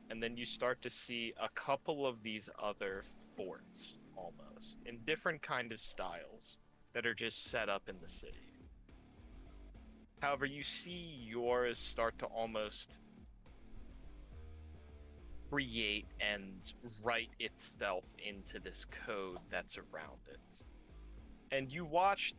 and then you start to see a couple of these other forts, almost, in different kind of styles, that are just set up in the city. However, you see yours start to almost create and write itself into this code that's around it. And you watch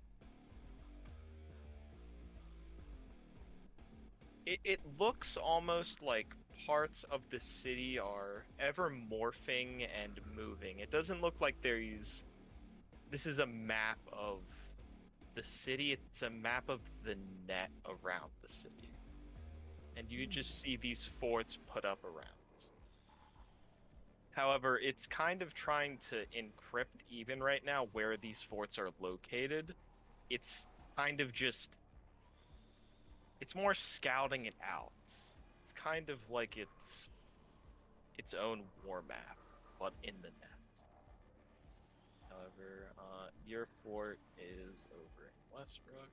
it looks almost like parts of the city are ever morphing and moving. It doesn't look like this is a map of the city, it's a map of the net around the city. And you just see these forts put up around. However, it's kind of trying to encrypt even right now where these forts are located. It's kind of just it's more scouting it out. It's kind of like its own war map, but in the net. However, your fort is over in Westbrook.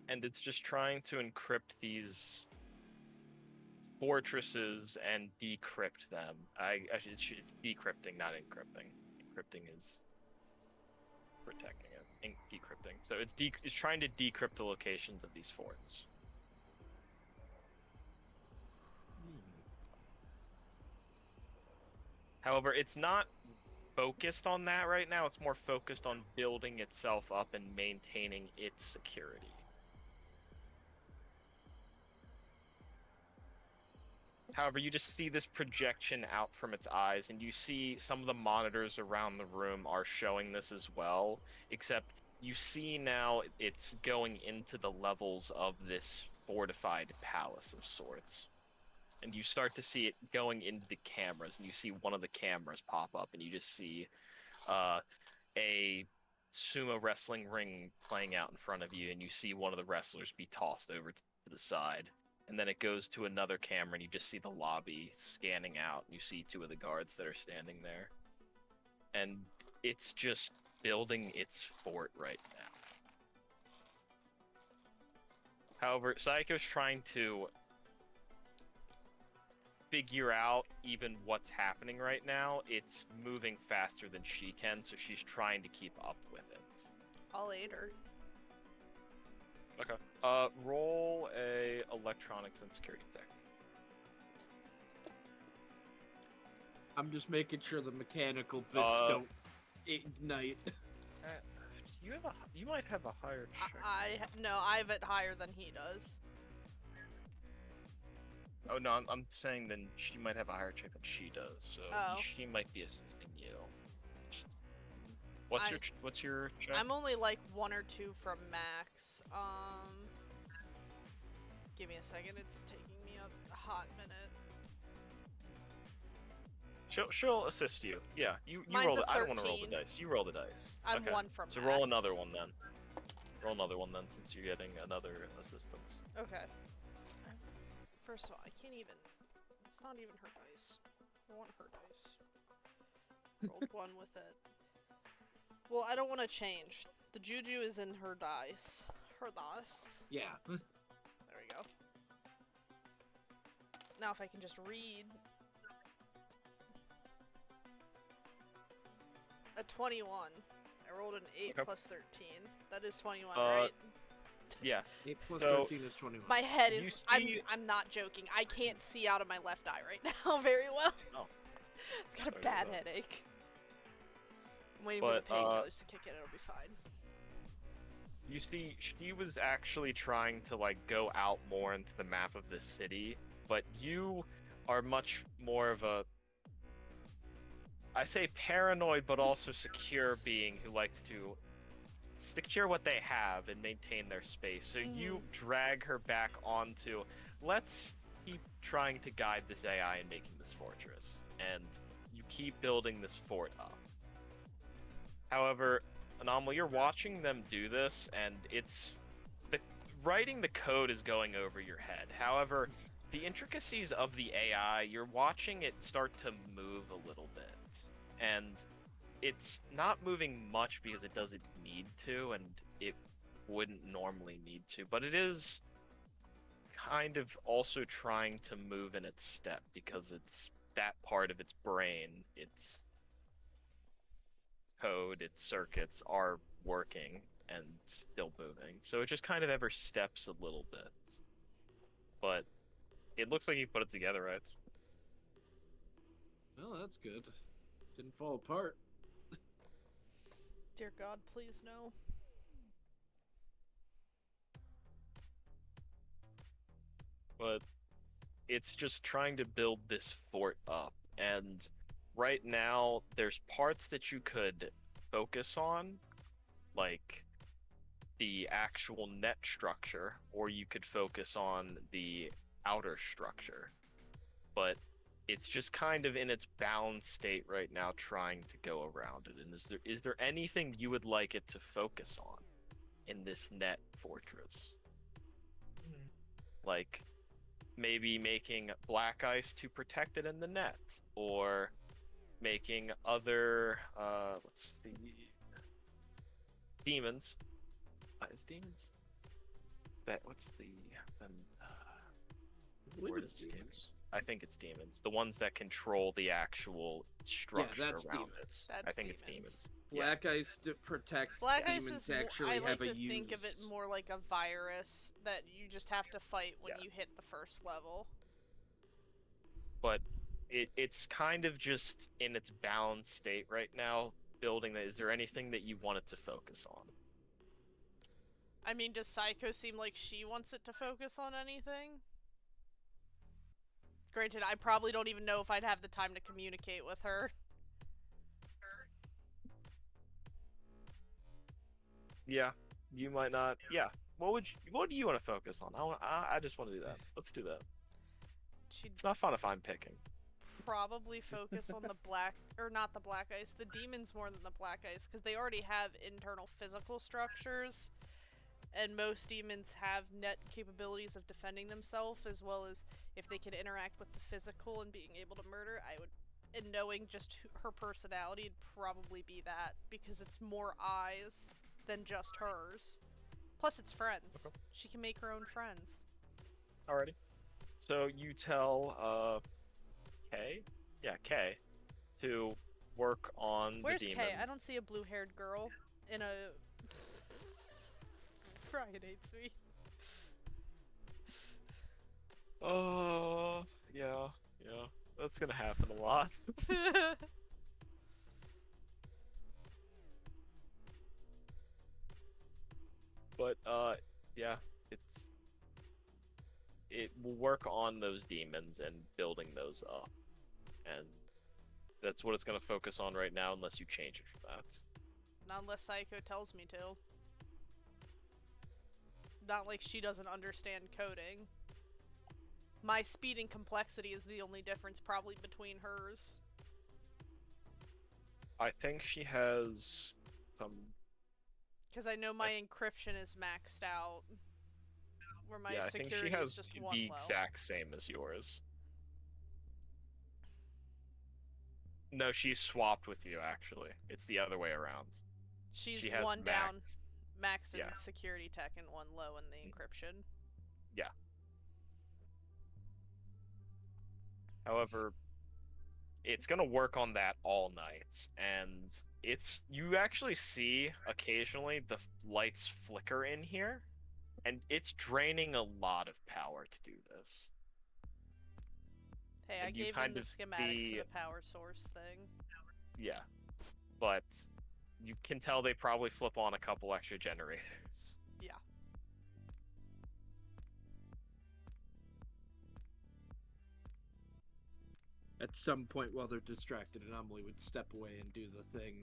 And it's just trying to encrypt these fortresses and decrypt them. It's decrypting, not encrypting. Encrypting is protecting it. Decrypting. So it's trying to decrypt the locations of these forts. However, it's not focused on that right now. It's more focused on building itself up and maintaining its security. However, you just see this projection out from its eyes, and you see some of the monitors around the room are showing this as well, except you see now it's going into the levels of this fortified palace of sorts. And you start to see it going into the cameras, and you see one of the cameras pop up, and you just see a sumo wrestling ring playing out in front of you, and you see one of the wrestlers be tossed over to the side. And then it goes to another camera, and you just see the lobby scanning out, and you see two of the guards that are standing there. And it's just building its fort right now. However, Psycho's trying to figure out even what's happening right now. It's moving faster than she can, so she's trying to keep up with it. I'll aid her. Okay. Roll a electronics and security tech. I'm just making sure the mechanical bits don't ignite. You might have a higher check. No, I have it higher than he does. Oh no, I'm saying then she might have a higher check than she does, so she might be assisting you. What's your check? I'm only like 1 or 2 from max. Give me a second. It's taking me a hot minute. She'll assist you. Yeah, you Mine's roll. I a don't want to roll 13. the dice. You roll the dice. I'm okay. 1 from So max. roll another one then. Roll another one then, since you're getting another assistance. Okay. First of all, I can't even. It's not even her dice. I want her dice. Rolled 1 with it. Well, I don't want to change. The juju is in her dice. Her dice. Yeah. There we go. Now if I can just read. A 21. I rolled an 8 plus 13. That is 21, right? Yeah. 8 plus 13 is 21. My head is... I'm not joking. I can't see out of my left eye right now very well. Oh. I've got a bad headache. I'm waiting for the painkillers to kick in. It'll be fine. You see, she was actually trying to go out more into the map of the city, but you are much more of a, I say paranoid, but also secure being who likes to secure what they have and maintain their space. So you drag her back onto, let's keep trying to guide this AI and making this fortress, and you keep building this fort up. However, Anomaly, you're watching them do this, and it's the writing the code is going over your head. However, the intricacies of the AI, you're watching it start to move a little bit, and it's not moving much because it doesn't need to, and it wouldn't normally need to, but it is kind of also trying to move in its step because it's that part of its brain, its code, its circuits are working and still moving. So it just kind of ever steps a little bit. But it looks like you put it together right. Well, that's good. Didn't fall apart. Dear God, please no. But it's just trying to build this fort up. And right now, there's parts that you could focus on, like the actual net structure, or you could focus on the outer structure. But it's just kind of in its bound state right now, trying to go around it. And is there anything you would like it to focus on in this net fortress? Like maybe making black ice to protect it in the net, or making other what's the demons? Is demons? What's the I believe word it's escaping. demons. I think it's demons. The ones that control the actual structure that's around demons. it. I think it's demons. Black ice to protect Black ice demons is actually I like have a to think of it use. more like a virus that you just have to fight when Yes. you hit the first level. But it's kind of just in its bound state right now, building that. Is there anything that you want it to focus on? I mean, does Psycho seem like she wants it to focus on anything? Granted, I probably don't even know if I'd have the time to communicate with her. Yeah, you might not. Yeah. What do you want to focus on? I just want to do that. Let's do that. She'd It's not fun if I'm picking. probably focus on the black, or not the black ice, the demons more than the black ice, because they already have internal physical structures, and most demons have net capabilities of defending themselves, as well as if they can interact with the physical and being able to murder. I would, and knowing just her personality, it'd probably be that, because it's more eyes than just hers. Plus, it's friends. Okay. She can make her own friends. Alrighty. So you tell Kay? Yeah, Kay, to work on Where's the Kay? demons. I don't see a blue-haired girl in a... Brian hates me. Oh, yeah. That's gonna happen a lot. But yeah, it will work on those demons and building those up, and that's what it's gonna focus on right now, unless you change it for that. Not unless Psycho tells me to. Not like she doesn't understand coding. My speed and complexity is the only difference probably between hers. I think she has Because I know my encryption is maxed out. Where my yeah, I think security she has is just one the low. exact same as yours. No, she's swapped with you, actually. It's the other way around. She's she has one down, max. max in Yeah. security tech and one low in the encryption. Yeah. However, it's gonna work on that all night, and you actually see occasionally the lights flicker in here, and it's draining a lot of power to do this. Hey, And I you gave kind them the of schematics see- to the power source thing. Yeah, but you can tell they probably flip on a couple extra generators. Yeah. At some point while they're distracted, Anomaly would step away and do the thing.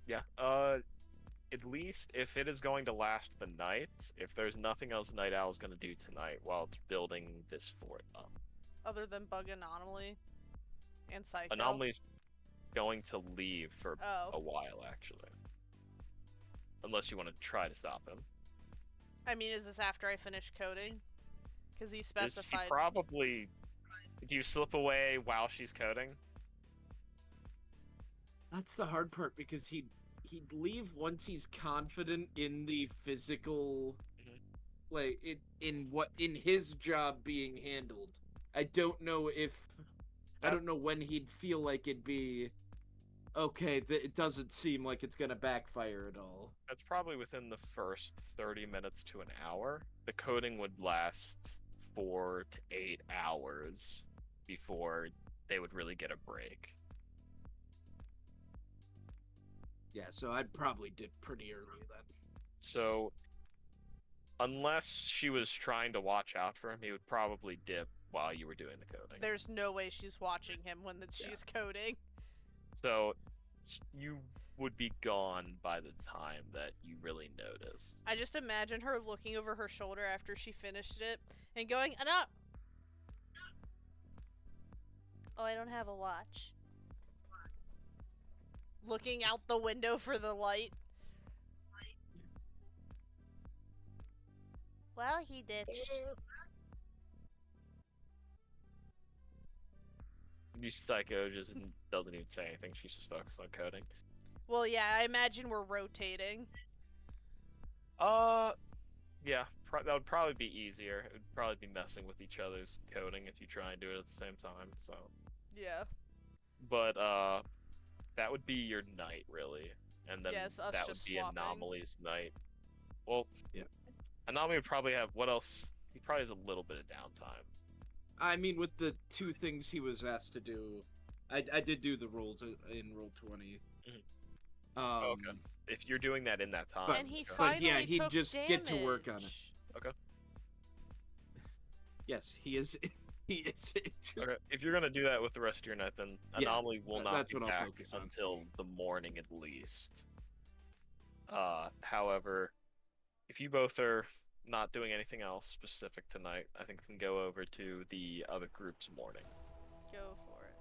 Yeah, at least if it is going to last the night, if there's nothing else Night Owl's gonna do tonight while it's building this fort up. Other than Bug Anomaly and Psycho. Anomaly's going to leave for Oh. a while, actually. unless you want to try to stop him. I mean, is this after I finish coding? Because he He specified. probably. Do you slip away while she's coding? That's the hard part because he'd leave once he's confident in the physical, like in his job being handled. I don't know when he'd feel like it'd be okay. It doesn't seem like it's gonna backfire at all. That's probably within the first 30 minutes to an hour. The coding would last 4 to 8 hours before they would really get a break. Yeah, so I'd probably dip pretty early then. So, unless she was trying to watch out for him, he would probably dip while you were doing the coding. There's no way she's watching him when she's coding. So, you would be gone by the time that you really notice. I just imagine her looking over her shoulder after she finished it and going, "Enough!" Oh, I don't have a watch. Looking out the window for the light. Well, he ditched. You psycho just doesn't even say anything. She's just focused on coding. Well, yeah, I imagine we're rotating. Yeah, that would probably be easier. It would probably be messing with each other's coding if you try and do it at the same time, so. Yeah. But, that would be your night, really. And then yes, that would be swapping. Anomaly's night. Well, yeah. Anomaly would probably have, what else? He probably has a little bit of downtime. I mean, with the 2 things he was asked to do, I did do the rolls in roll 20. Okay. If you're doing that in that time. And he finally he'd took just damage. get to work on it. Okay. Yes, he is. He is. Okay. If you're gonna do that with the rest of your night, then Anomaly will not be back until the morning at least. However, if you both are not doing anything else specific tonight, I think we can go over to the other group's morning. Go for it.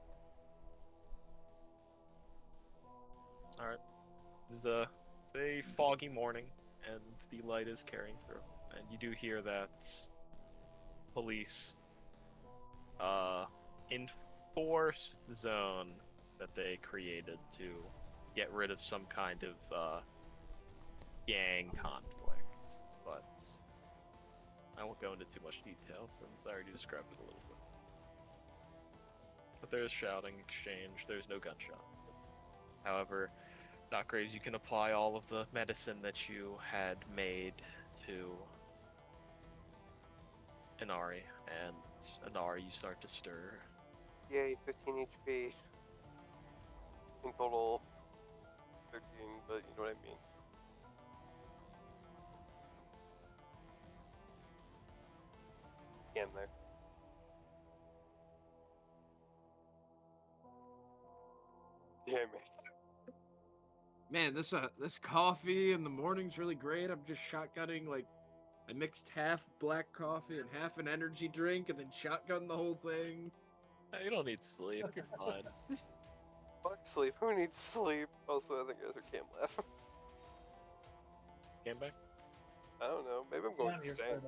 All right. It's a foggy morning, and the light is carrying through, and you do hear that police enforce the zone that they created to get rid of some kind of gang conflict, but I won't go into too much detail since I already described it a little bit. But there's shouting exchange, there's no gunshots. However, Doc Graves, you can apply all of the medicine that you had made to Inari, and Inari, you start to stir. Yay, 15 HP. In total, 13, but you know what I mean. There. Damn it. Man, this coffee in the morning's really great. I'm just shotgunning, like, I mixed half black coffee and half an energy drink and then shotgun the whole thing. You don't need sleep, you're fine. Fuck sleep, who needs sleep? Also, I think I heard Cam laugh. Cam back? I don't know, maybe I'm going insane.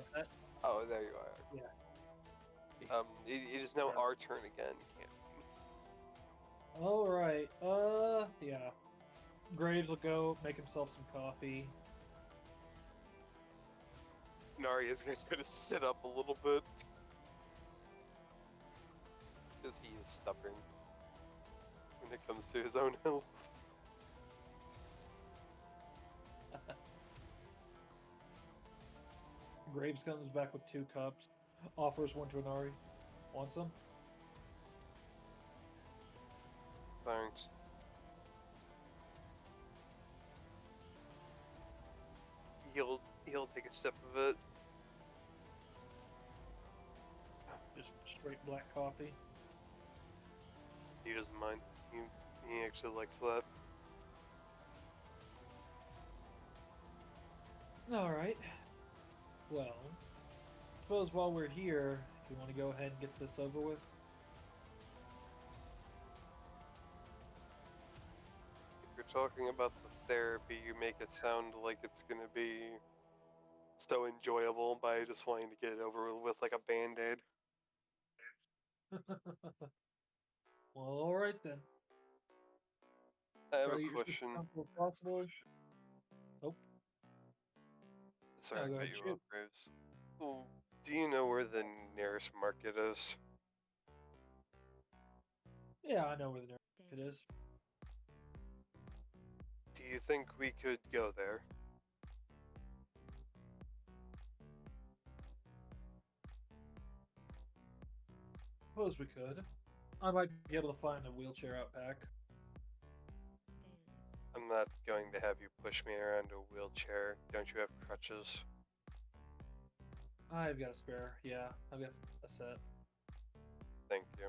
Oh, there you are. Yeah. It is now our turn again, Cam. Alright, yeah. Graves will go make himself some coffee. Nari is going to try to sit up a little bit. Because he is stubborn when it comes to his own health. Graves comes back with 2 cups, offers one to Inari. Want some? Thanks. He'll take a sip of it. Just straight black coffee. He doesn't mind. He actually likes that. Alright. Well, suppose while we're here, you want to go ahead and get this over with? talking about the therapy, you make it sound like it's gonna be so enjoyable by just wanting to get it over with like a band-aid. Well, all right then. I have Try a to get yourself as question. comfortable as possible. Nope. Sorry Yeah, to go cut ahead, you shoot. off, Graves. Well, do you know where the nearest market is? Yeah, I know where the market is. Do you think we could go there? Suppose we could. I might be able to find a wheelchair out back. I'm not going to have you push me around a wheelchair. Don't you have crutches? I've got a spare. Yeah, I've got a set. Thank you.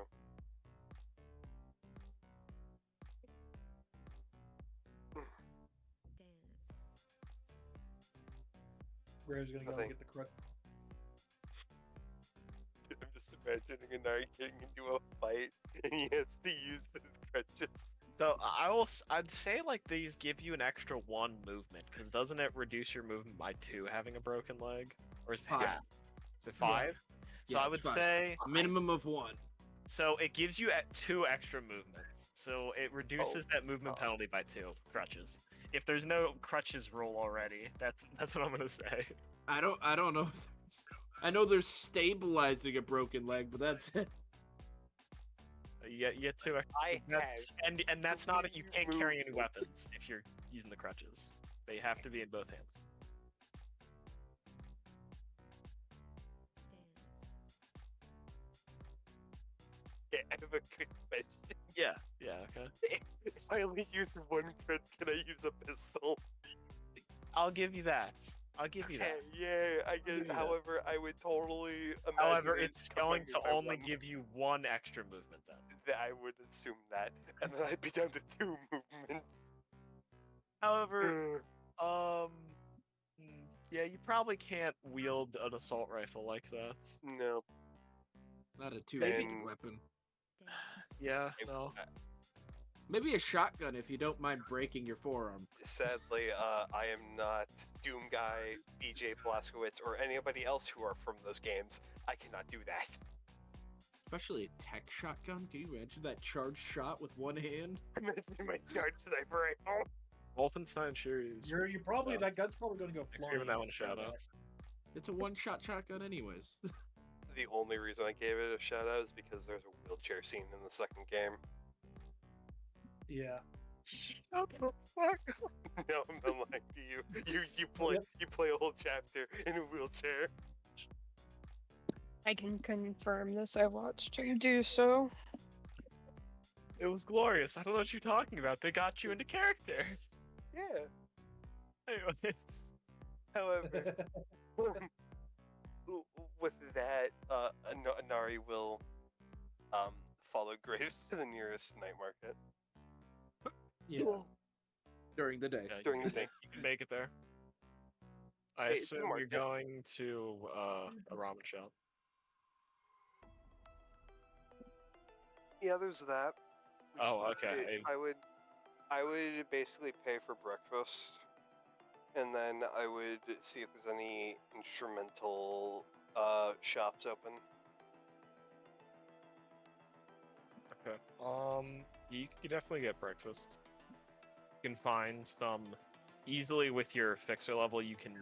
Graves gonna go Nothing. get the crutch. I'm just imagining Anari getting into a fight and he has to use his crutches. So I'd say like these give you an extra 1 movement, because doesn't it reduce your movement by 2 having a broken leg? Or is it 5. half? Is it 5? So Yeah, I it's would 5. say Minimum of 1. so it gives you 2 extra movements. So it reduces that movement Oh. penalty by 2 crutches. If there's no crutches rule already, that's what I'm gonna say. I don't know. If there's, I know there's stabilizing a broken leg, but that's it. You get 2 extra. I have. And that's not you can't carry any movement. weapons if you're using the crutches. They have to be in both hands. Yeah, I have a quick question. Yeah, okay. If I only use 1 crutch, can I use a pistol? I'll give you that. I'll give you Okay, that. yeah, I give you guess. that. However, I would totally imagine However, it it's going to by only 1. give you 1 extra movement then. I would assume that, and then I'd be down to 2 movements. However, yeah, you probably can't wield an assault rifle like that. No. Not a two-handed And- weapon. Yeah, no. Maybe a shotgun if you don't mind breaking your forearm. Sadly, I am not Doom Guy, BJ Blazkowicz, or anybody else who are from those games. I cannot do that. Especially a tech shotgun. Can you imagine that charged shot with one hand? Imagine my charge sniper rifle. Wolfenstein series. You're probably Yeah. that gun's probably gonna go Thanks for flying. giving that one a shout out. It's a one-shot shotgun anyways. The only reason I gave it a shout out is because there's a wheelchair scene in the second game. Yeah. Shut the fuck up. No, I'm not lying to you. You play a whole chapter in a wheelchair. I can confirm this. I watched you do so. It was glorious. I don't know what you're talking about. They got you into character. Yeah. Anyways. However, with that, Anari will follow Graves to the nearest night market. Yeah. During the day. Yeah, During you the can day. you can make it there. I Hey, it's the assume you're market. going to a ramen shop. Yeah, there's that. Oh, okay. I would basically pay for breakfast, and then I would see if there's any instrumental shops open. Okay. You can definitely get breakfast. You can find some easily with your fixer level. You can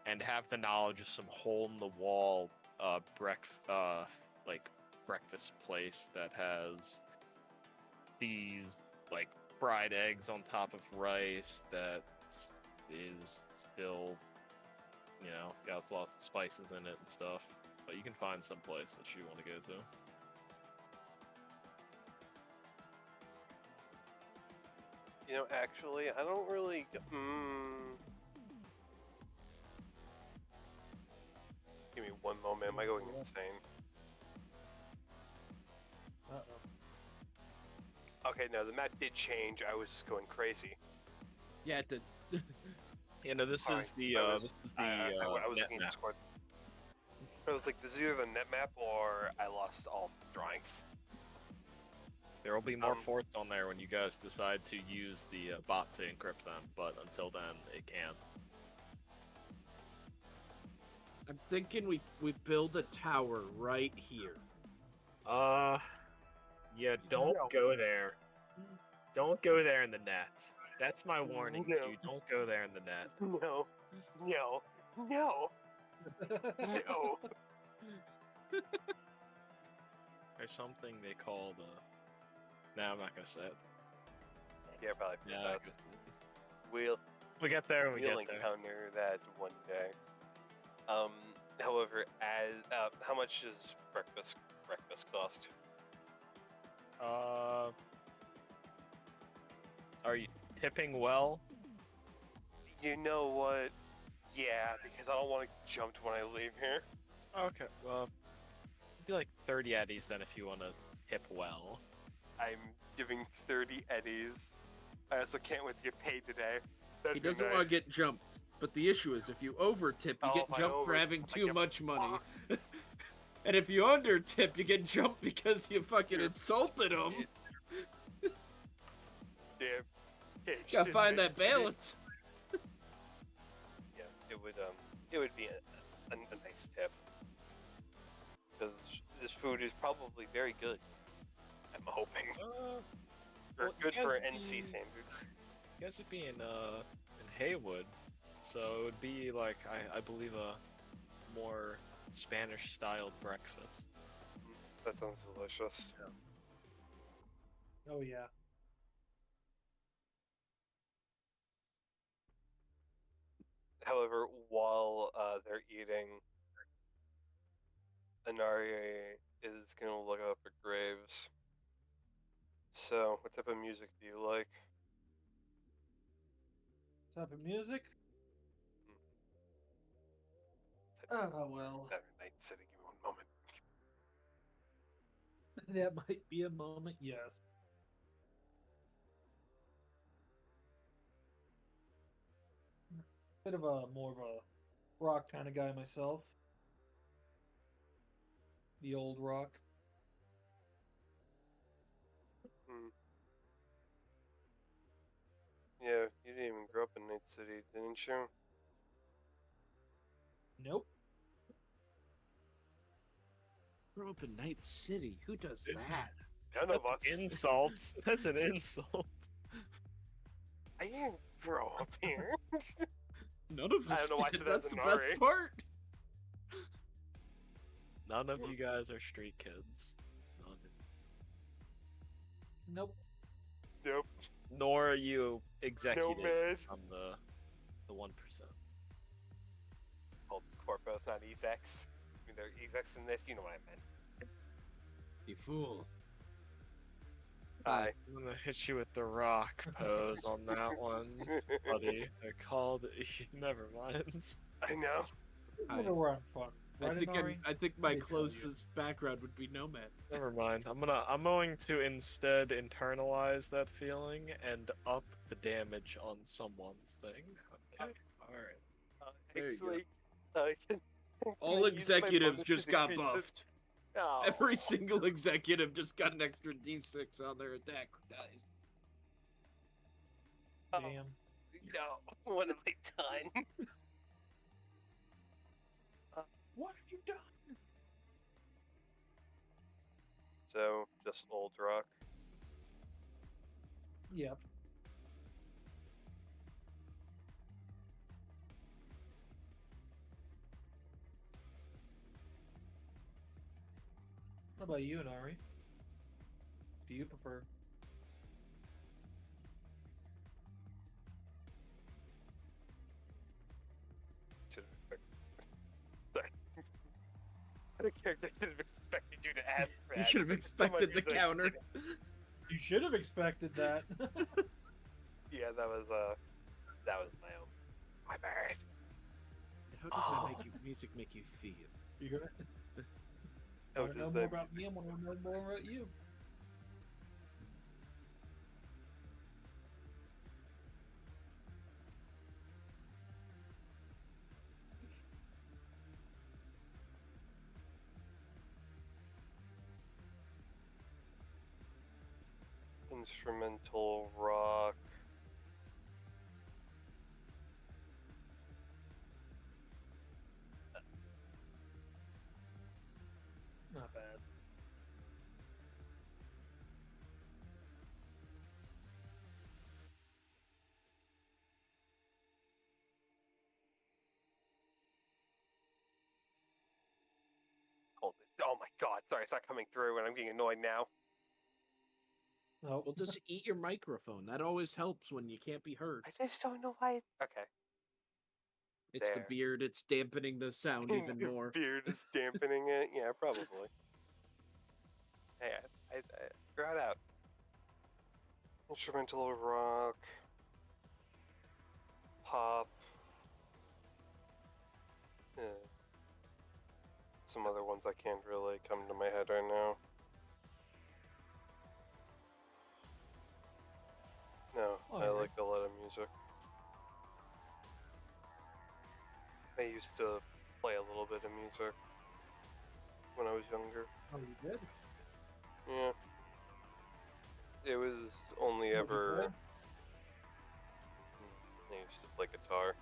and have the knowledge of some hole in the wall like breakfast place that has these like fried eggs on top of rice that is still, you know, got lots of spices in it and stuff. But you can find some place that you want to go to. You know, actually, I don't really. Give me one moment. Am I going insane? Uh-oh. Okay, no, the map did change. I was going crazy. Yeah, it did. Yeah, no, this Sorry, is the I was- this is the I was net looking at map. Discord. I was like, this is either the net map or I lost all drawings. There will be more Um, forts on there when you guys decide to use the bot to encrypt them, but until then, it can't. I'm thinking we build a tower right here. Yeah, don't go there. Don't go there in the net. That's my warning to you. Don't go there in the net. No, no, no, no. There's something they call the. No, I'm not gonna say it. Yeah, probably. Yeah, Yeah, I guess- we'll get there when we we'll get there. encounter that one day. However, as how much does breakfast cost? Are you tipping well? You know what? Yeah, because I don't want to jump when I leave here. Okay, well, it'd be like 30 eddies then if you want to tip well. I'm giving 30 eddies. I also can't wait to get paid today. That'd He be doesn't nice. want to get jumped. But the issue is, if you over tip, you Oh, get if I jumped for over- having I too get much money. fucked. And if you under tip, you get jumped because you fucking insulted him. Damn. Gotta find that balance. Yeah, it would be a nice tip. Because this food is probably very good. I'm hoping. Or well, good you guys for would NC be- standards. You guys would be in Haywood, so it would be like I believe a more Spanish-styled breakfast. That sounds delicious. Oh yeah. However, while they're eating, Inari is gonna look up at Graves. So, what type of music do you like? Type of music? Oh well. Saturday Night City, give me one moment. That might be a moment, yes. Bit of a more of a rock kind of guy myself. The old rock. Hmm. Yeah, you didn't even grow up in Night City, didn't you? Nope. Grow up in Night City. Who does that? None of us. Insults. That's an insult. I didn't grow up here. None of I us don't know why I did. said that That's as the an best Ari. part. None of you guys are street kids. None. Nope. Nope. Nor are you executive man. from the 1%. Called Corpos, not Ezex. I mean, there are Ezex in this, you know what I meant. You fool. Hi. I'm gonna hit you with the rock pose on that one, buddy. They're called. Never mind. I know. Wonder where I'm from. Right, Inari? I think my Let me tell you. closest background would be Nomad. Never mind. I'm going to instead internalize that feeling and up the damage on someone's thing. Okay. All right. There you go. Actually, can All I use my executives bonus just to got decrease it? buffed. Oh. Every single executive just got an extra D6 on their attack dice. Oh, Damn. no. What have I done? What have you done? So, just old rock. Yep. What about you, Inari? Do you prefer? Should have expected. Sorry. I don't care. I should have expected you to ask that. You should have expected the counter. You should have expected that. Yeah, that was my own. My bad. How does that make you music make you feel? You gonna How want to know does more that about me? I want to know more about you. Instrumental rock. Not bad. Hold it. Oh my god, sorry, it's not coming through and I'm getting annoyed now. Oh, Well, just eat your microphone. That always helps when you can't be heard. I just don't know why okay. It's the There. beard. It's dampening the sound even more. Beard is dampening it. Yeah, probably. Hey, I draw it out. Instrumental rock, pop, yeah. Some other ones I can't really come to my head right now. No, I Alright. like a lot of music. I used to play a little bit of music when I was younger. Oh, you did? Yeah. It was only What'd you ever. play? I used to play guitar.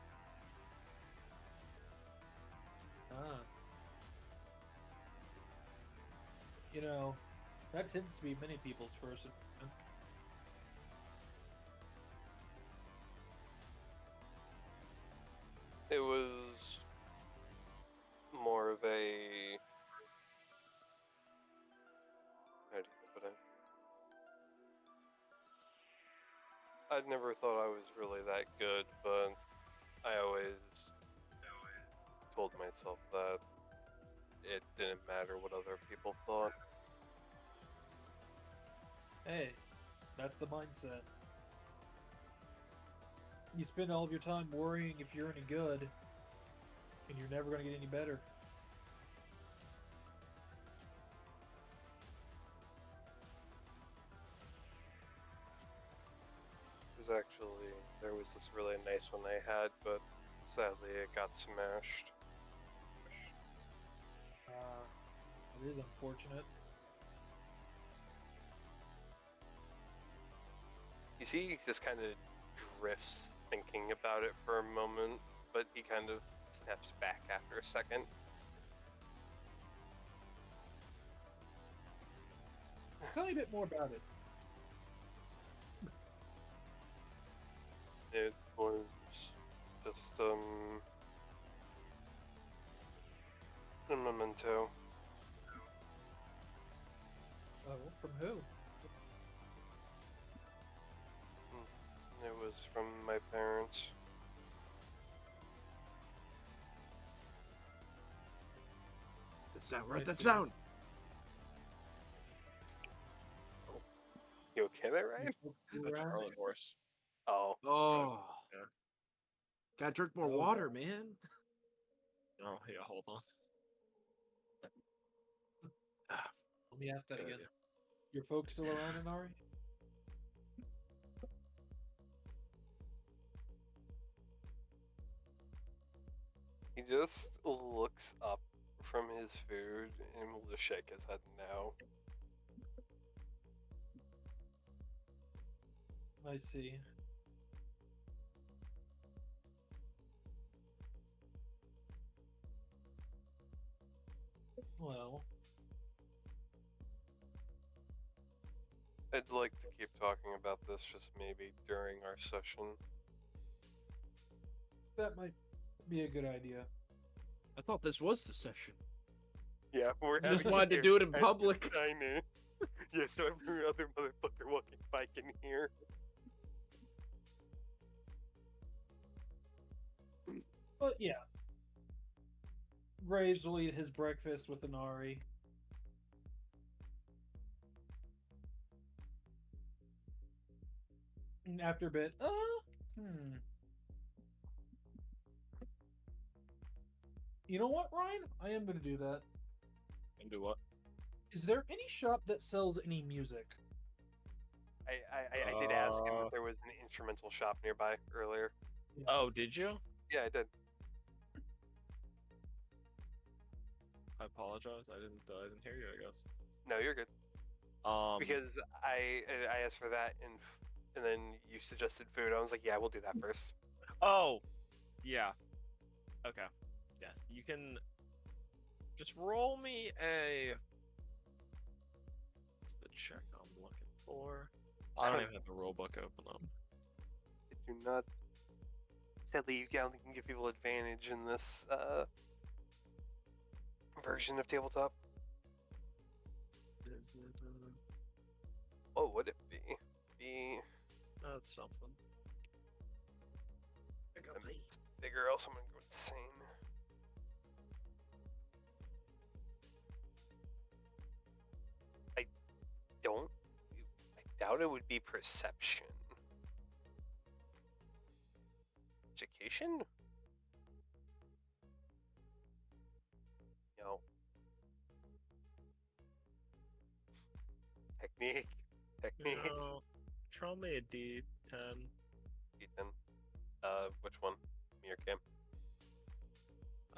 Ah. You know, that tends to be many people's first instrument. It was more of a. How do you put it? I'd never thought I was really that good, but I always told myself that it didn't matter what other people thought. Hey, that's the mindset. You spend all of your time worrying if you're any good, and you're never going to get any better. There was this really nice one I had, but sadly it got smashed. It is unfortunate. You see, he just kind of drifts thinking about it for a moment, but he kind of snaps back after a second. Tell me a bit more about it. It was just, a memento. Oh, from who? It was from my parents. That's down. Write I that see. down. You okay there, Ryan? That's Charlotte horse. Oh. Oh. Yeah. Gotta drink more Oh, water, man. Oh yeah, hold on. Let me ask that Good again. idea. Your folks still around, Inari? He just looks up from his food and will just shake his head no. I see. Well, I'd like to keep talking about this just maybe during our session. that might be a good idea. I thought this was the session. Yeah, we're I just having wanted to do it in I- public. I know. Yeah, so every other motherfucker walking by can hear. But yeah. Graves will eat his breakfast with Inari. And after a bit, You know what, Ryan? I am going to do that. And do what? Is there any shop that sells any music? I did ask him if there was an instrumental shop nearby earlier. Oh, did you? Yeah, I did. I apologize. I didn't hear you. I guess. No, you're good. Because I asked for that and then you suggested food. I was like, yeah, we'll do that first. Oh, yeah. Okay. Yes, you can just roll me a. What's the check I'm looking for? I don't even have the rule book open up. I do not. Sadly, you can give people advantage in this version of tabletop. Is it? What would it be? That's something. It's bigger, else I'm gonna go insane. I doubt it would be perception. Education? No. Technique. No. Throw me a D10. Ethan. Which one? Me or Kim?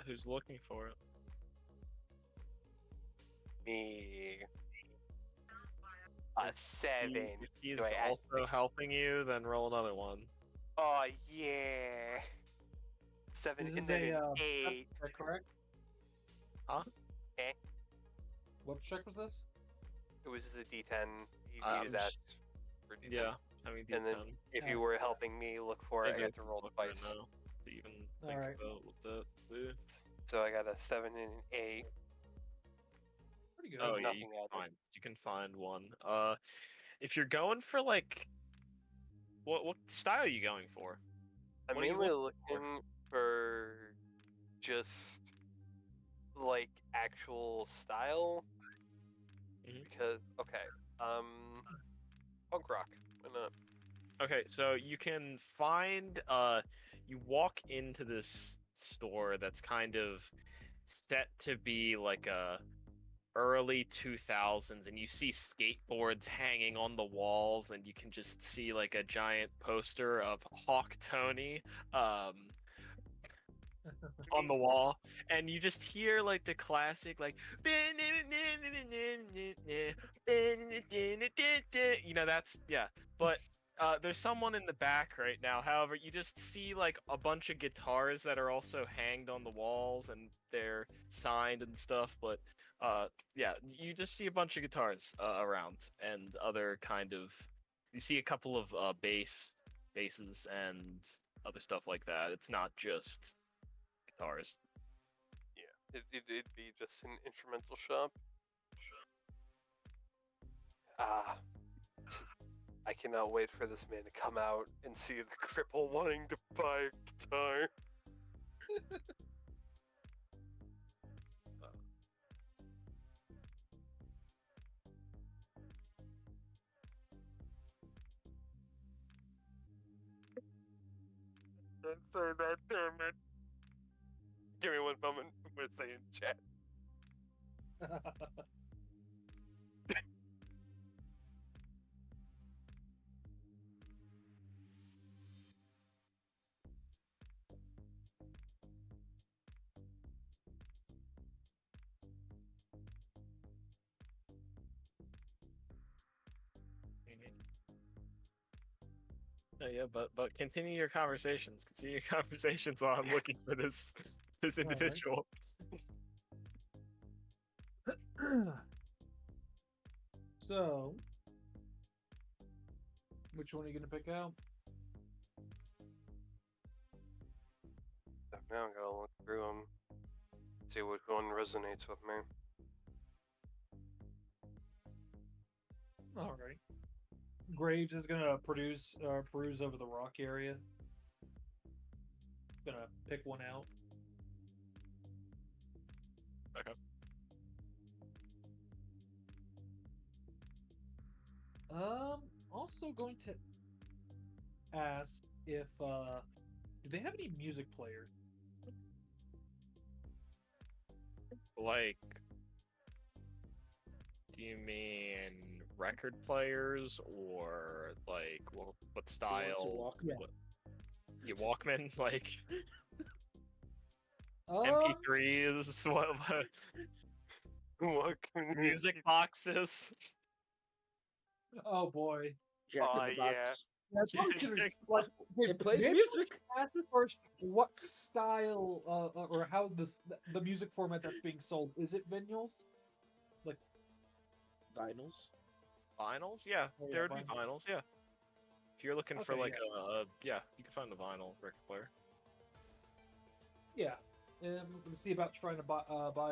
Who's looking for it? Me. A 7. If he's Do I add also helping you, then roll another one. Oh yeah. 7 This and is then a an check, 8. is that correct? Huh? Okay. What check was this? It was a D10. He just I'm asked for D10. Yeah, I mean D10. And then if you were helping me look for it, I Maybe got to roll look right twice. now to even think Alright. about what that would. So I got a 7 and an 8. Pretty good. Oh yeah, nothing added. you can find one. If you're going for like, what style are you going for? I'm What are you mainly looking for? looking for just like actual style. Mhm. Because punk rock. Why not? Okay, so you can find you walk into this store that's kind of set to be like a early 2000s, and you see skateboards hanging on the walls, and you can just see like a giant poster of Hawk Tony on the wall, and you just hear like the classic like you know, that's yeah. But there's someone in the back right now. However, you just see like a bunch of guitars that are also hanged on the walls, and they're signed and stuff. But yeah, you just see a bunch of guitars around, and other kind of. You see a couple of basses, and other stuff like that. It's not just guitars. Yeah, it'd be just an instrumental shop. Ah, I cannot wait for this man to come out and see the cripple wanting to buy a guitar. Don't say that, damn it. Give me one moment. I'm gonna say in chat. Oh, yeah, but continue your conversations. Continue your conversations while I'm looking for this Alright. individual. So, which one are you gonna pick out? Now I gotta look through them, see which one resonates with me. All right. Graves is gonna peruse over the rock area. Gonna pick one out. Okay. Also going to ask if do they have any music players? Like, do you mean record players, or like what style? Walkman. What, you Walkman, like Um, MP3s, what, music boxes? What? Music boxes. Music boxes. Music boxes. Um, Music boxes. Oh boy. Jack in the yeah. Box. Yeah, I probably should have like. It plays maybe music. ask first what style or how the music format that's being sold is it vinyls? Like Vinyls. Vinyls? Yeah, Oh, yeah, there would be vinyl. vinyls. Yeah. If you're looking for Okay, like yeah, you can find the vinyl record player. yeah. I'm gonna see about trying to buy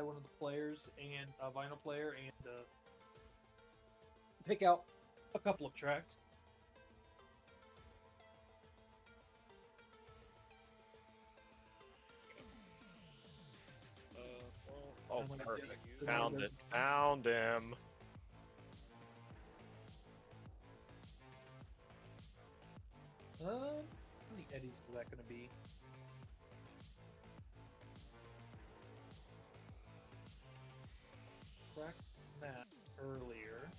one of the players and a vinyl player and pick out a couple of tracks. Oh, I'm gonna perfect. guess You that one of found those- it. Found him. How many eddies is that gonna be? Track that earlier.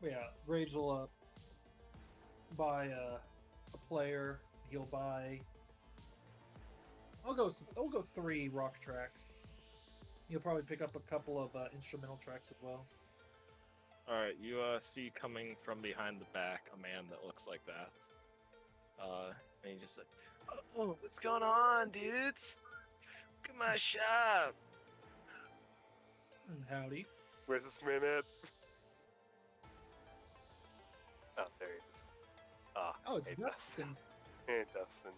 But yeah, Rage will buy a player. He'll buy. I'll go 3 rock tracks. He'll probably pick up a couple of instrumental tracks as well. All right, you see coming from behind the back a man that looks like that. And he just like, oh, what's going on, dudes? Look at my shop. Howdy. Where's this man at? Oh, there he is. Ah, Oh, it's hey, Dustin. Hey, Dustin.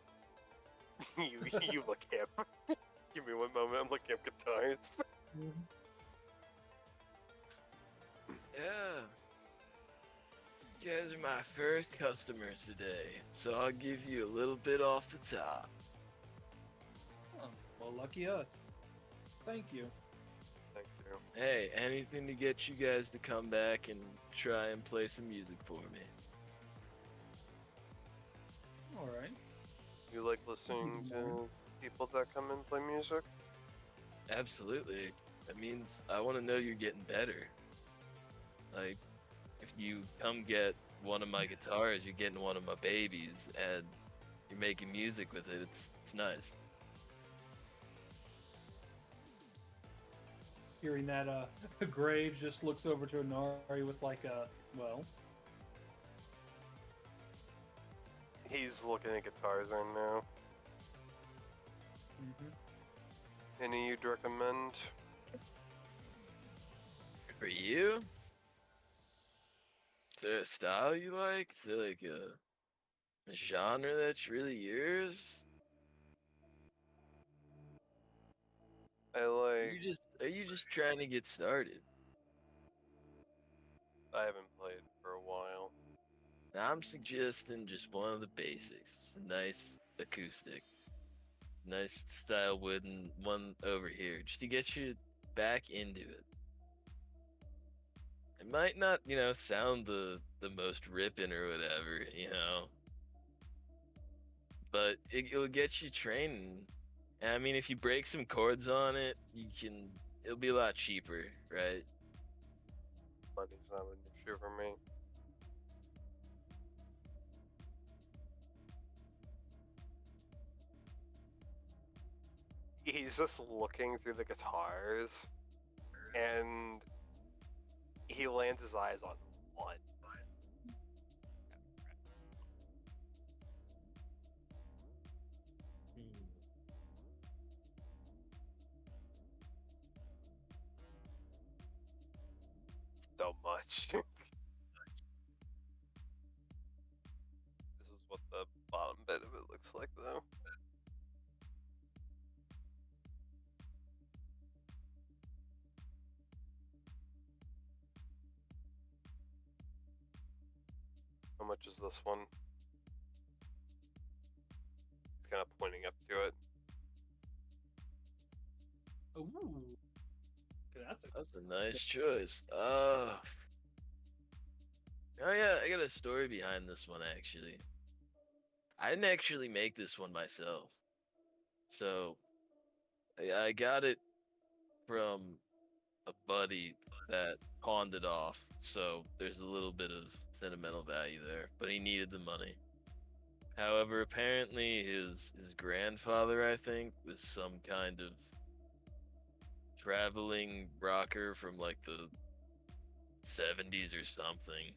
you look hip. Give me one moment. I'm looking up guitars. Mhm. Yeah. You guys are my first customers today, so I'll give you a little bit off the top. Oh, well, lucky us. Thank you. Thank you. Hey, anything to get you guys to come back and try and play some music for me. All right. You like listening Mhm. to people that come and play music? Absolutely. That means I want to know you're getting better. Like, if you come get one of my guitars, you're getting one of my babies, and you're making music with it. It's nice. Hearing that, Graves just looks over to Inari with like a well. He's looking at guitars right now. Mm-hmm. Any you'd recommend? For you? Is there a style you like? Is there like a genre that's really yours? I like. Are you just trying to get started? I haven't played for a while. I'm suggesting just one of the basics. Just a nice acoustic. Nice style wooden one over here. Just to get you back into it. It might not, sound the most ripping or whatever, but it'll get you training. And I mean, if you break some chords on it, it'll be a lot cheaper, right? Money's not an issue for me. He's just looking through the guitars, and he lands his eyes on one. So much. This is what the bottom bit of it looks like, though. How much is this one? He's kind of pointing up to it. Ooh. That's a nice choice. Oh yeah, I got a story behind this one actually. I didn't actually make this one myself. So I got it from a buddy that pawned it off, so there's a little bit of sentimental value there, but he needed the money. However, apparently his grandfather, I think, was some kind of traveling rocker from like the 70s or something.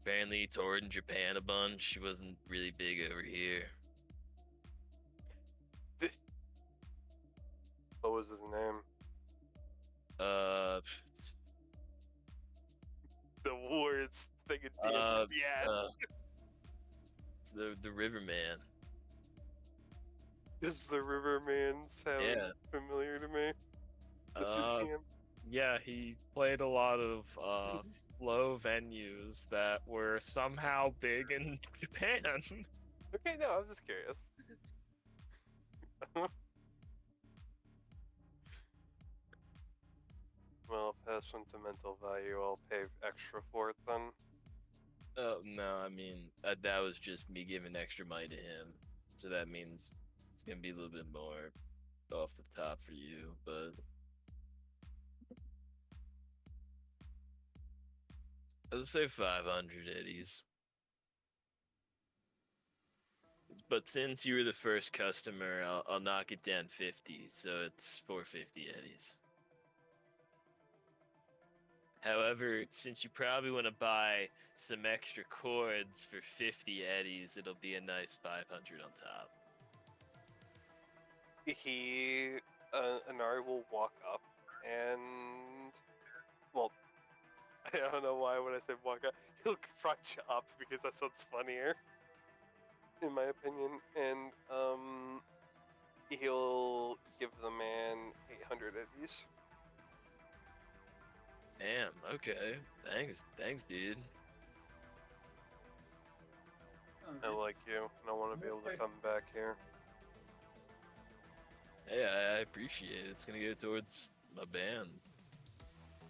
Apparently he toured in Japan a bunch. He wasn't really big over here. What was his name? Uh, The worst thing in uh, D&D. Yes. it's the Riverman. Does the Riverman sound Yeah. familiar to me? Mr. Uh, TM. Yeah, he played a lot of low venues that were somehow big in Japan. Okay, no, I was just curious. Well, if it has sentimental value, I'll pay extra for it then. Oh no, I mean that was just me giving extra money to him, so that means it's gonna be a little bit more off the top for you, but I'll say 500 eddies. But since you were the first customer, I'll knock it down 50, so it's 450 eddies. However, since you probably want to buy some extra chords for 50 eddies, it'll be a nice 500 on top. He, Anari will walk up and, well, I don't know why when I say walk up, he'll front you up because that sounds funnier, in my opinion, and, he'll give the man 800 eddies. Damn, okay. Thanks, dude. I like you, and I want to be able to come back here. Hey, I appreciate it. It's gonna go towards my band.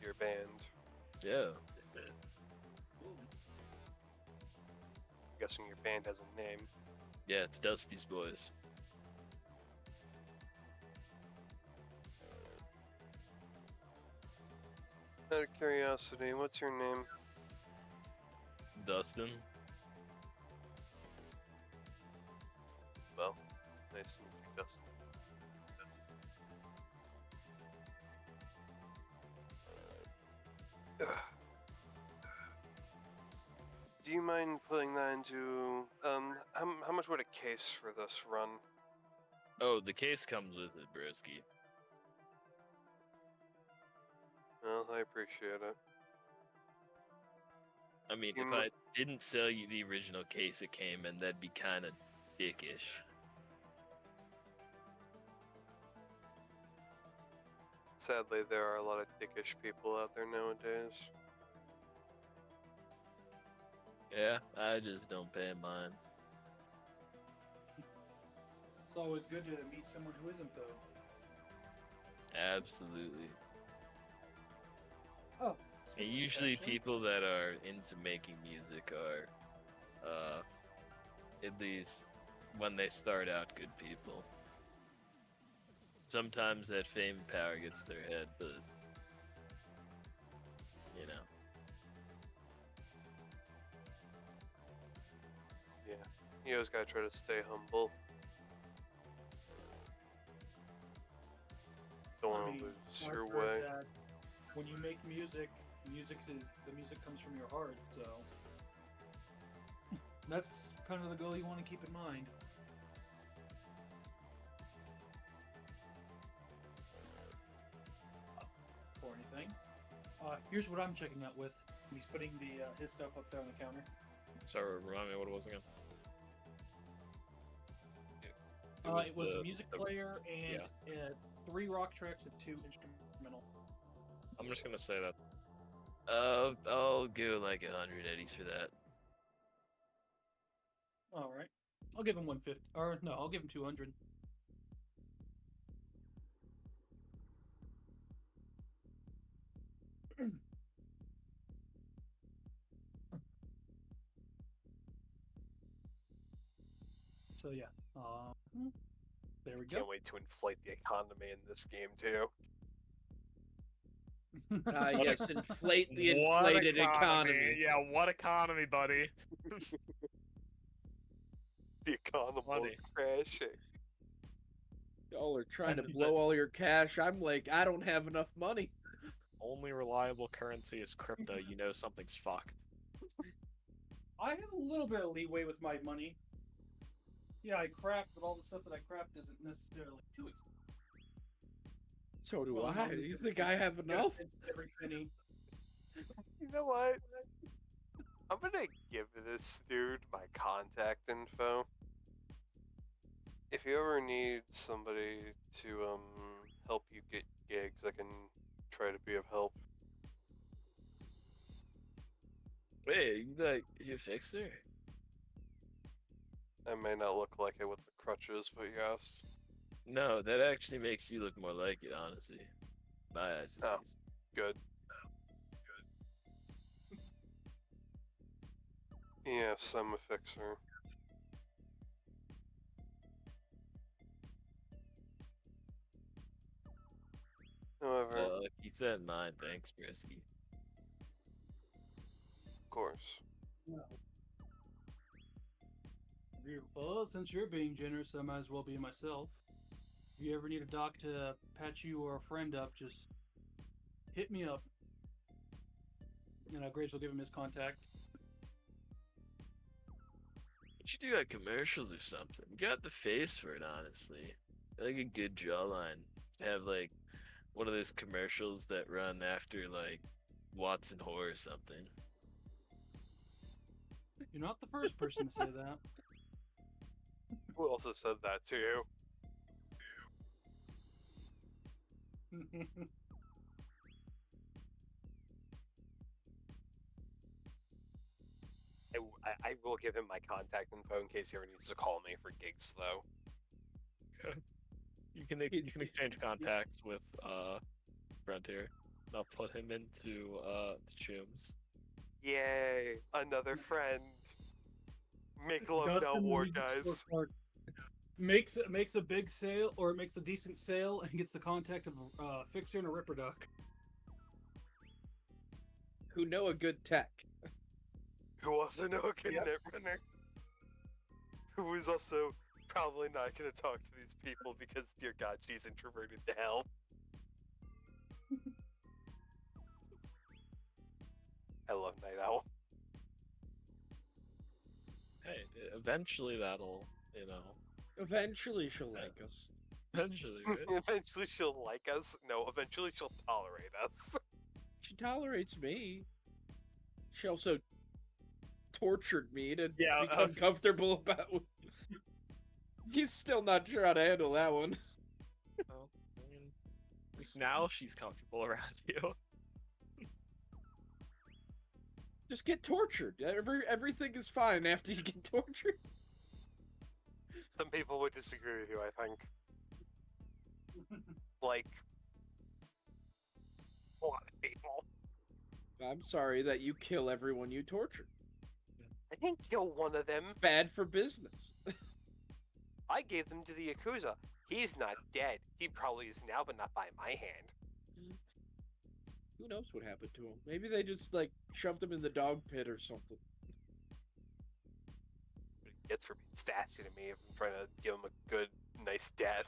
Your band. Yeah. I'm guessing your band has a name. Yeah, it's Dusty's Boys. Out of curiosity, what's your name? Dustin? Well, nice to meet you, Dustin. Do you mind putting that into, how much would a case for this run? Oh, the case comes with it, broski. Well, I appreciate it. I mean, You if m- I didn't sell you the original case it came in, that'd be kind of dickish. Sadly, there are a lot of dickish people out there nowadays. Yeah, I just don't pay mind. It's always good to meet someone who isn't, though. Absolutely. Oh. And speaking of usually fashion, people that are into making music are, at least when they start out, good people. Sometimes that fame and power gets their head, but, you know. Yeah, you always gotta try to stay humble. Don't I want mean, to lose I've your heard way. that when you make music, the music comes from your heart. So that's kind of the goal you want to keep in mind. Or anything. Here's what I'm checking out with. He's putting the his stuff up there on the counter. Sorry, remind me what it was again. It was a music the- player and 3 rock tracks and 2 instrumental. I'm just gonna say that. I'll go like 100 eddies for that. All right, I'll give him 150. Or no, I'll give him 200. So yeah. There we go. Can't wait to inflate the economy in this game too. Yes, inflate the What inflated economy. Yeah, what economy, buddy? The economy Money. is crashing. Y'all are trying to And blow all your cash. I'm like, I don't have enough money. Only reliable currency is crypto. You know something's fucked. I have a little bit of leeway with my money. Yeah, I craft, but all the stuff that I craft isn't necessarily too expensive. So do Well, I. no, You think I have enough? Every penny. You know what? I'm gonna give this dude my contact info. If you ever need somebody to help you get gigs, I can try to be of help. Wait, you a fixer? I may not look like it with the crutches, but yes. No, that actually makes you look more like it, honestly. My eyes. At Oh. least. Good. Yes, I'm a fixer. However, Keep that in mind. Thanks, Brisky. of course. No. Well, since you're being generous, I might as well be myself. If you ever need a doc to patch you or a friend up, just hit me up. And Graves will give him his contact. You should do like commercials or something. You got the face for it, honestly. Like a good jawline. Have like one of those commercials that run after like Watson Whore or something. You're not the first person to say that. Who also said that to you? I will give him my contact info in case he ever needs to call me for gigs, though. You can exchange contacts with Frontier. I'll put him into the Chooms. Yay! Another friend. Make love, Dustin not war, needs a guys. scorecard. Makes a big sale or makes a decent sale and gets the contact of a fixer and a ripper duck. Who know a good tech? Who also know a good Yep. net runner. Who is also probably not going to talk to these people because, dear God, she's introverted to hell. I love Night Owl. Hey, eventually that'll, you know. Eventually she'll like us. Eventually, right? Eventually she'll like us. No, eventually she'll tolerate us. She tolerates me. She also tortured me to Yeah, become comfortable about. He's still not sure how to handle that one. Well, I mean, at least now she's comfortable around you. Just get tortured. Everything is fine after you get tortured. Some people would disagree with you, I think. Like, a lot of people. I'm sorry that you kill everyone you torture. I didn't kill one of them. It's bad for business. I gave them to the Yakuza. He's not dead. He probably is now, but not by my hand. Who knows what happened to him? Maybe they just like shoved him in the dog pit or something. What he gets for being sassy to me if I'm trying to give him a good, nice death.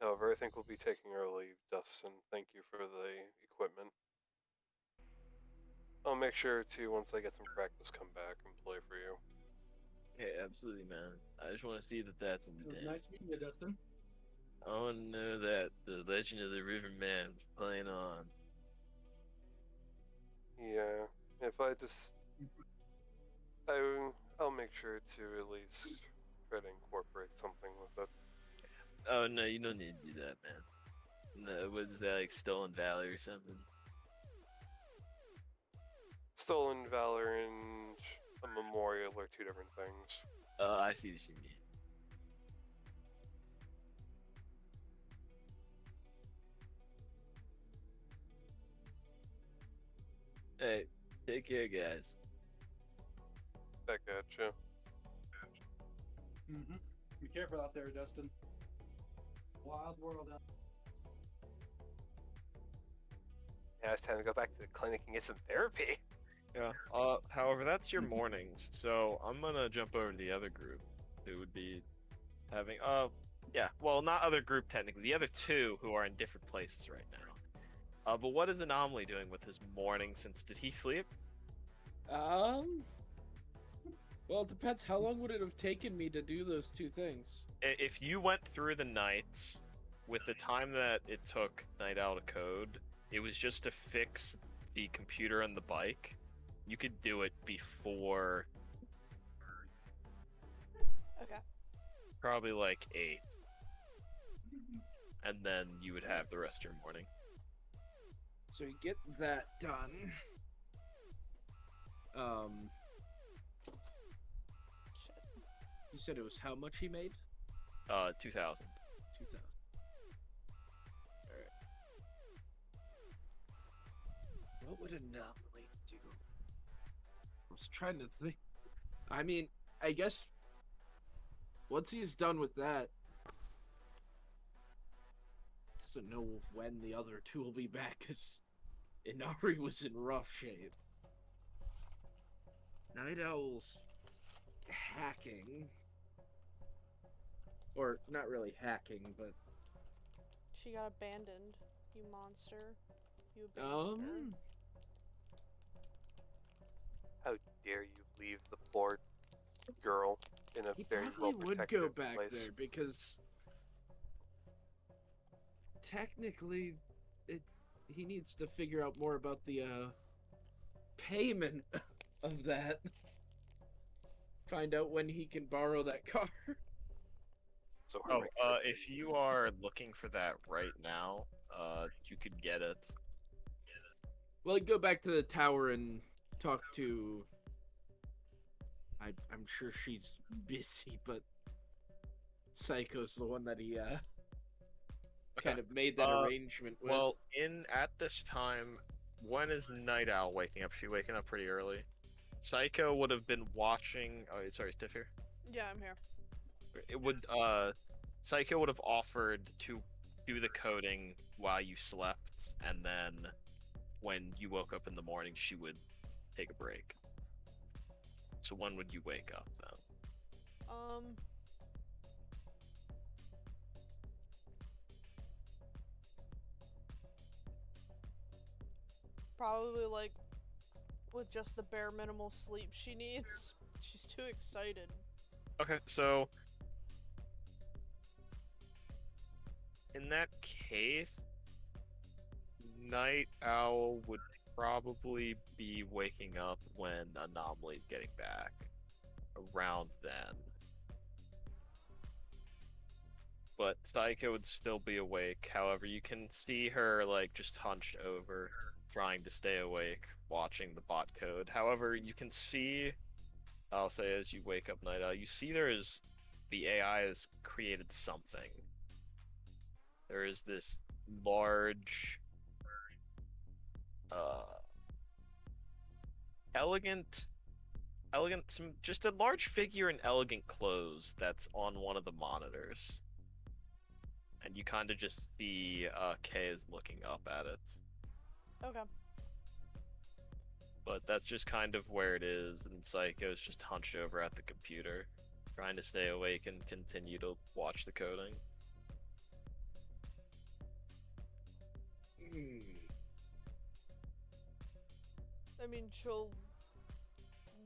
However, I think we'll be taking our leave, Dustin. Thank you for the equipment. I'll make sure to, once I get some practice, come back and play for you. Hey, absolutely, man. I just want to see that that's in It the was dance. nice meeting you, Dustin. I want to know that the Legend of the River Man is playing on. Yeah, if I just... I'll make sure to at least try to incorporate something with it. Oh no, you don't need to do that, man. No, what is that, like Stolen Valley or something? Stolen Valor and a memorial are two different things. Oh, I see what you mean. Hey, take care, guys. Back at you. Mm-hmm. Be careful out there, Dustin. Wild world out. Now it's time to go back to the clinic and get some therapy. Yeah. However, that's your mornings. So I'm gonna jump over to the other group, who would be having. Yeah. Well, not other group technically. The other two who are in different places right now. But what is Anomaly doing with his morning? Since did he sleep? Well, it depends. How long would it have taken me to do those two things? If you went through the night with the time that it took Night Owl to code, it was just to fix the computer and the bike. You could do it before Okay. probably like 8. And then you would have the rest of your morning. So you get that done. Shit. You said it was how much he made? 2000. 2,000. Alright. What would Anomaly do? I was trying to think. I mean, I guess once he's done with that, doesn't know when the other two will be back because Inari was in rough shape. Night Owl's hacking. Or, not really hacking, but... She got abandoned, you monster. You abandoned her. How dare you leave the poor girl in a He very probably well would protected go back place? there because technically he needs to figure out more about the payment of that. Find out when he can borrow that car. So Oh, if you are looking for that right now, you could get it. Well, he'd go back to the tower and talk to... I'm sure she's busy, but Psycho's the one that he kind of made that arrangement with. Well, at this time, when is Night Owl waking up? She waking up pretty early. Psycho would have been watching. Oh, sorry, Stiff here. Yeah, I'm here. It would. Psycho would have offered to do the coding while you slept, and then when you woke up in the morning, she would take a break. So when would you wake up then? Probably like with just the bare minimal sleep she needs. She's too excited. Okay, so in that case, Night Owl would probably be waking up when Anomaly's getting back. Around then. But Psycho would still be awake. However, you can see her like just hunched over, trying to stay awake, watching the bot code. However, you can see, I'll say as you wake up Night Owl, you see the AI has created something. There is this large, just a large figure in elegant clothes that's on one of the monitors. And you kind of just see Kay is looking up at it. Okay. But that's just kind of where it is, and Psycho's just hunched over at the computer, trying to stay awake and continue to watch the coding. I mean, she'll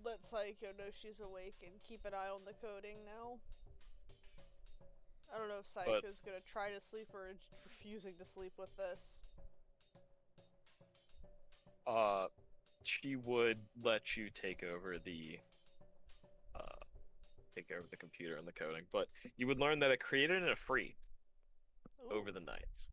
let Psycho know she's awake and keep an eye on the coding now. I don't know if Psycho's gonna try to sleep or refusing to sleep with this. She would let you take over the computer and the coding, but you would learn that it created an Ifrit over the night.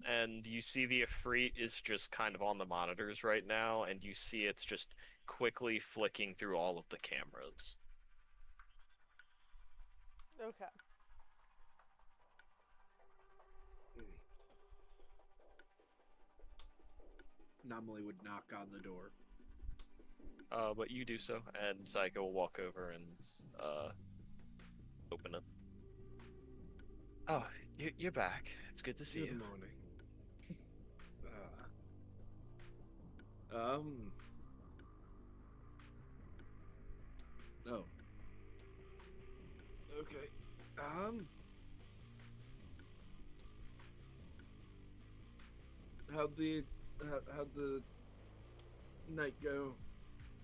And you see the Ifrit is just kind of on the monitors right now, and you see it's just quickly flicking through all of the cameras. Okay. normally would knock on the door. But you do so, and Psycho will walk over and open it. Oh, you're back. It's good to see Good you. morning. Oh. Okay. How'd the night go?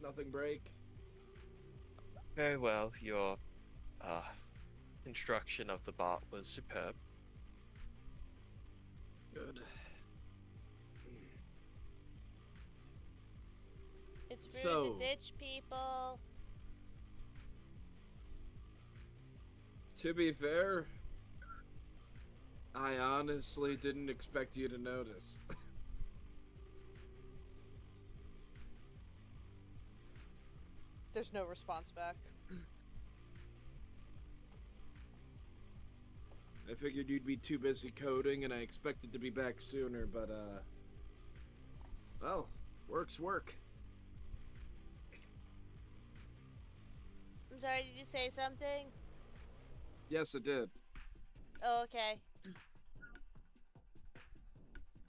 Nothing break? Very well. Your construction of the bot was superb. Good. It's rude So- to ditch people. To be fair, I honestly didn't expect you to notice. There's no response back. I figured you'd be too busy coding, and I expected to be back sooner, but, well, work's work. I'm sorry, did you say something? Yes, it did. Oh, okay.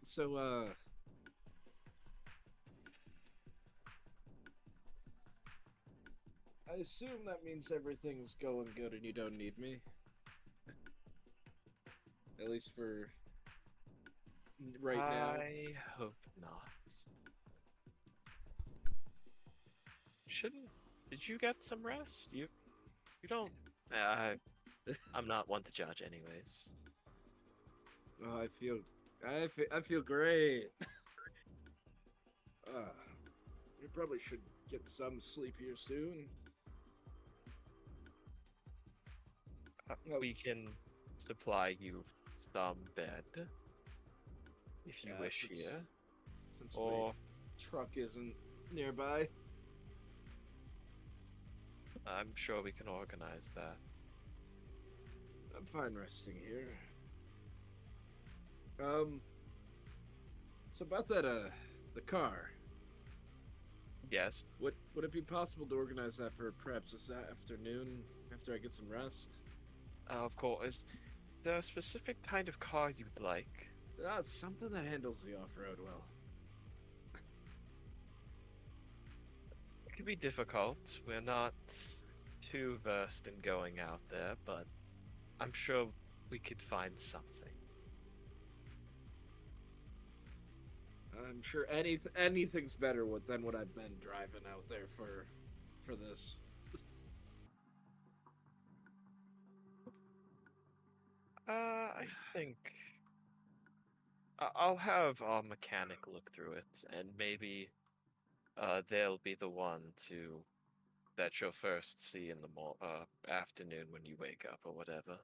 So, I assume that means everything's going good and you don't need me. At least for right now. I hope not. Shouldn't? Did you get some rest? You don't. I'm not one to judge, anyways. Oh, I feel great. You probably should get some sleep here soon. Oh. We can supply you some bed if you Yeah, wish since- here, Since or my truck isn't nearby. I'm sure we can organize that. I'm fine resting here. So about that, the car. Yes. Would it be possible to organize that for perhaps this afternoon after I get some rest? Of course. Is there a specific kind of car you'd like? It's something that handles the off-road well. It could be difficult. We're not too versed in going out there, but I'm sure we could find something. I'm sure anything's better than what I've been driving out there for this. I think I'll have our mechanic look through it, and maybe they'll be the one that you'll first see in the afternoon when you wake up or whatever.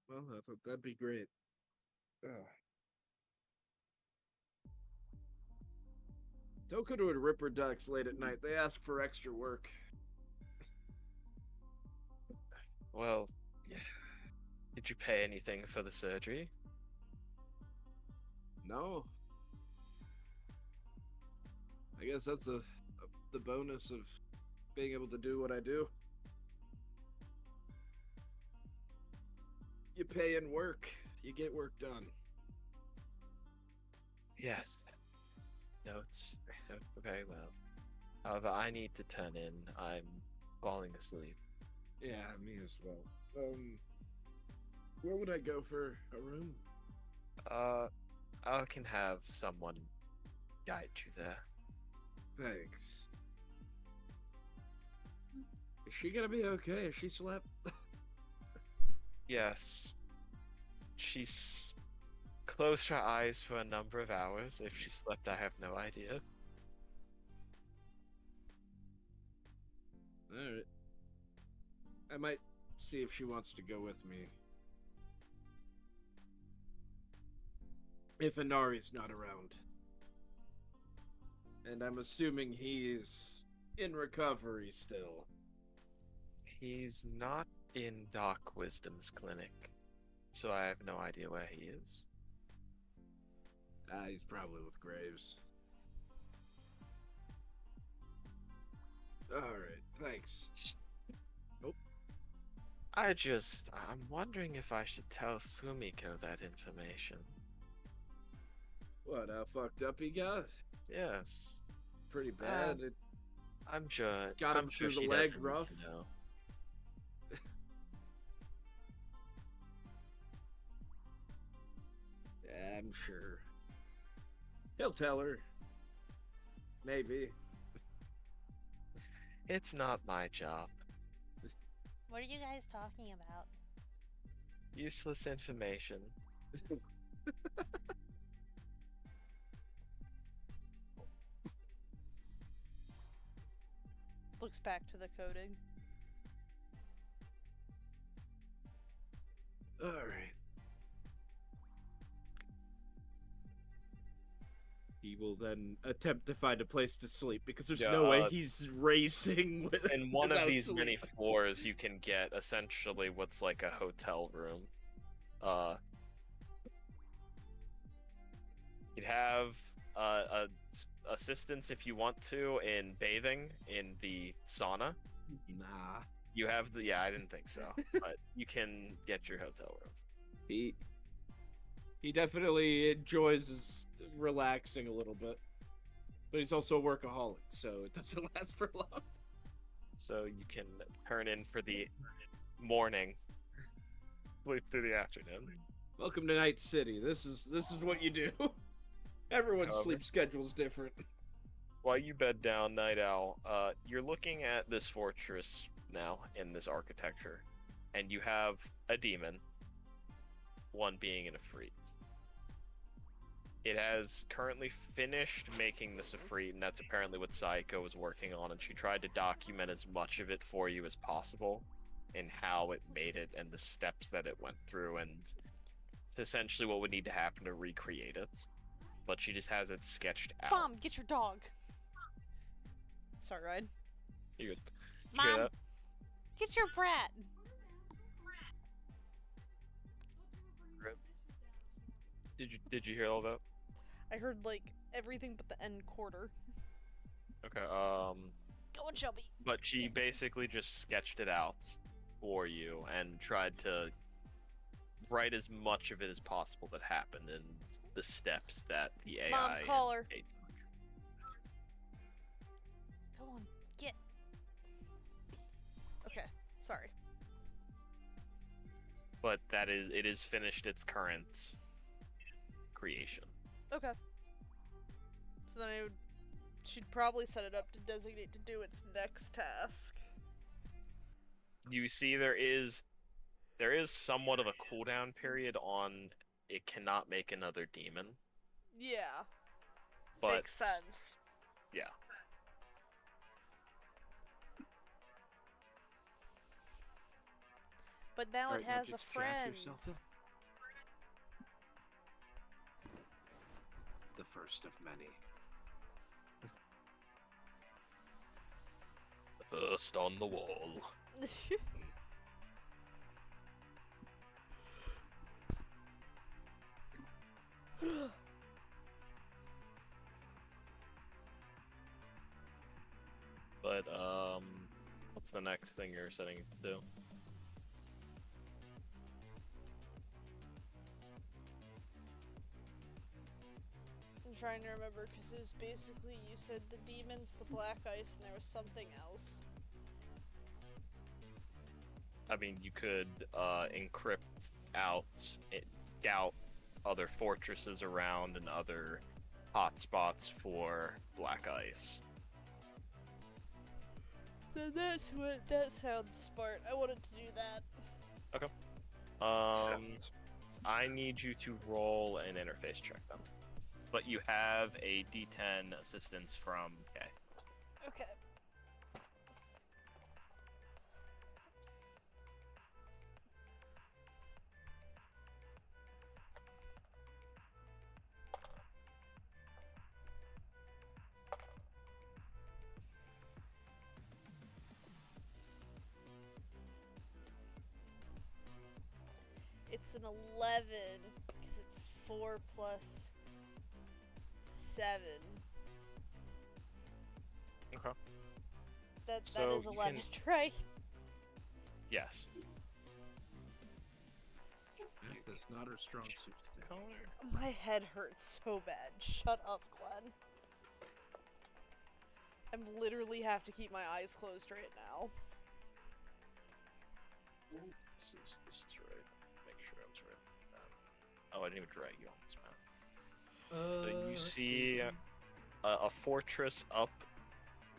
Well, I thought that'd be great. Don't go to a Ripper Ducks late at night. They ask for extra work. Well, did you pay anything for the surgery? No. I guess that's the bonus of being able to do what I do. You pay in work, you get work done. Yes. Notes very well. However, I need to turn in. I'm falling asleep. Yeah, me as well. Where would I go for a room? I can have someone guide you there. Thanks. Is she gonna be okay? Has she slept? Yes. She's closed her eyes for a number of hours. If she slept, I have no idea. Alright. I might see if she wants to go with me. If Inari's not around. And I'm assuming he's in recovery still. He's not in Doc Wisdom's clinic, so I have no idea where he is. He's probably with Graves. Alright, thanks. I'm wondering if I should tell Fumiko that information. What, how fucked up he got? Yes. Pretty bad. I'm sure. Got him I'm sure through she the leg doesn't rough. need to know. Yeah, I'm sure. He'll tell her. Maybe. It's not my job. What are you guys talking about? Useless information. Looks back to the coding. Alright. He will then attempt to find a place to sleep because there's Yeah, no way he's racing with. In one of without these many sleep. floors, you can get essentially what's like a hotel room. You'd have assistance if you want to in bathing in the sauna. Nah. You have the I didn't think so, but you can get your hotel room. He definitely enjoys his relaxing a little bit, but he's also a workaholic, so it doesn't last for long. So you can turn in for the morning, sleep through the afternoon. Welcome to Night City. This is what you do. Everyone's However. sleep schedule's different. While you bed down, Night Owl, you're looking at this fortress now in this architecture, and you have a demon, one being in a freeze. It has currently finished making this Ifrit, and that's apparently what Saiko was working on, and she tried to document as much of it for you as possible in how it made it and the steps that it went through and essentially what would need to happen to recreate it. But she just has it sketched out. Mom, get your dog. Sorry, Ryan. You good? Did you hear Mom, that? get your brat. Did you hear all that? I heard like everything but the end quarter. Okay, Go on, Shelby. but she basically just sketched it out for you and tried to write as much of it as possible that happened and the steps that the AI Mom, call her. took. Go on, get. Okay, sorry. But it is finished its current creation. Okay. So then she'd probably set it up to designate to do its next task. You see there is somewhat of a cooldown period on it cannot make another demon. Yeah. But Makes sense. yeah. But now Alright, it has now a just jack friend. yourself up. The first of many. First on the wall. But what's the next thing you're setting to do? I'm trying to remember because it was basically you said the demons, the black ice, and there was something else. I mean, you could encrypt out, scout other fortresses around and other hotspots for black ice. Then that sounds smart. I wanted to do that. I need you to roll an interface check then. But you have a D10 assistance from Kay. Okay. It's an 11 because it's 4 plus 7. Okay. That So is you 11, can- right? Yes. Math is not her strong suit. Color. My head hurts so bad. Shut up, Glenn. I literally have to keep my eyes closed right now. This is right. Make sure I was right. Oh, I didn't even drag you on this map. So you let's see a fortress up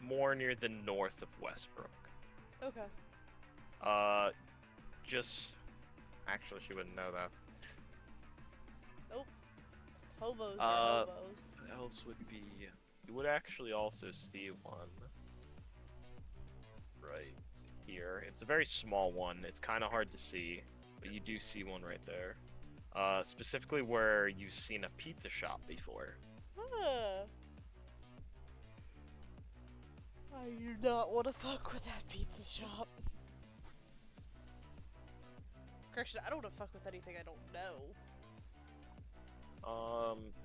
more near the north of Westbrook. Okay. Just actually, she wouldn't know that. Nope. Hobos are hobos. What else would be? You would actually also see one right here. It's a very small one. It's kind of hard to see, but you do see one right there. Specifically where you've seen a pizza shop before. Huh. I do not want to fuck with that pizza shop. Correction, I don't want to fuck with anything I don't know.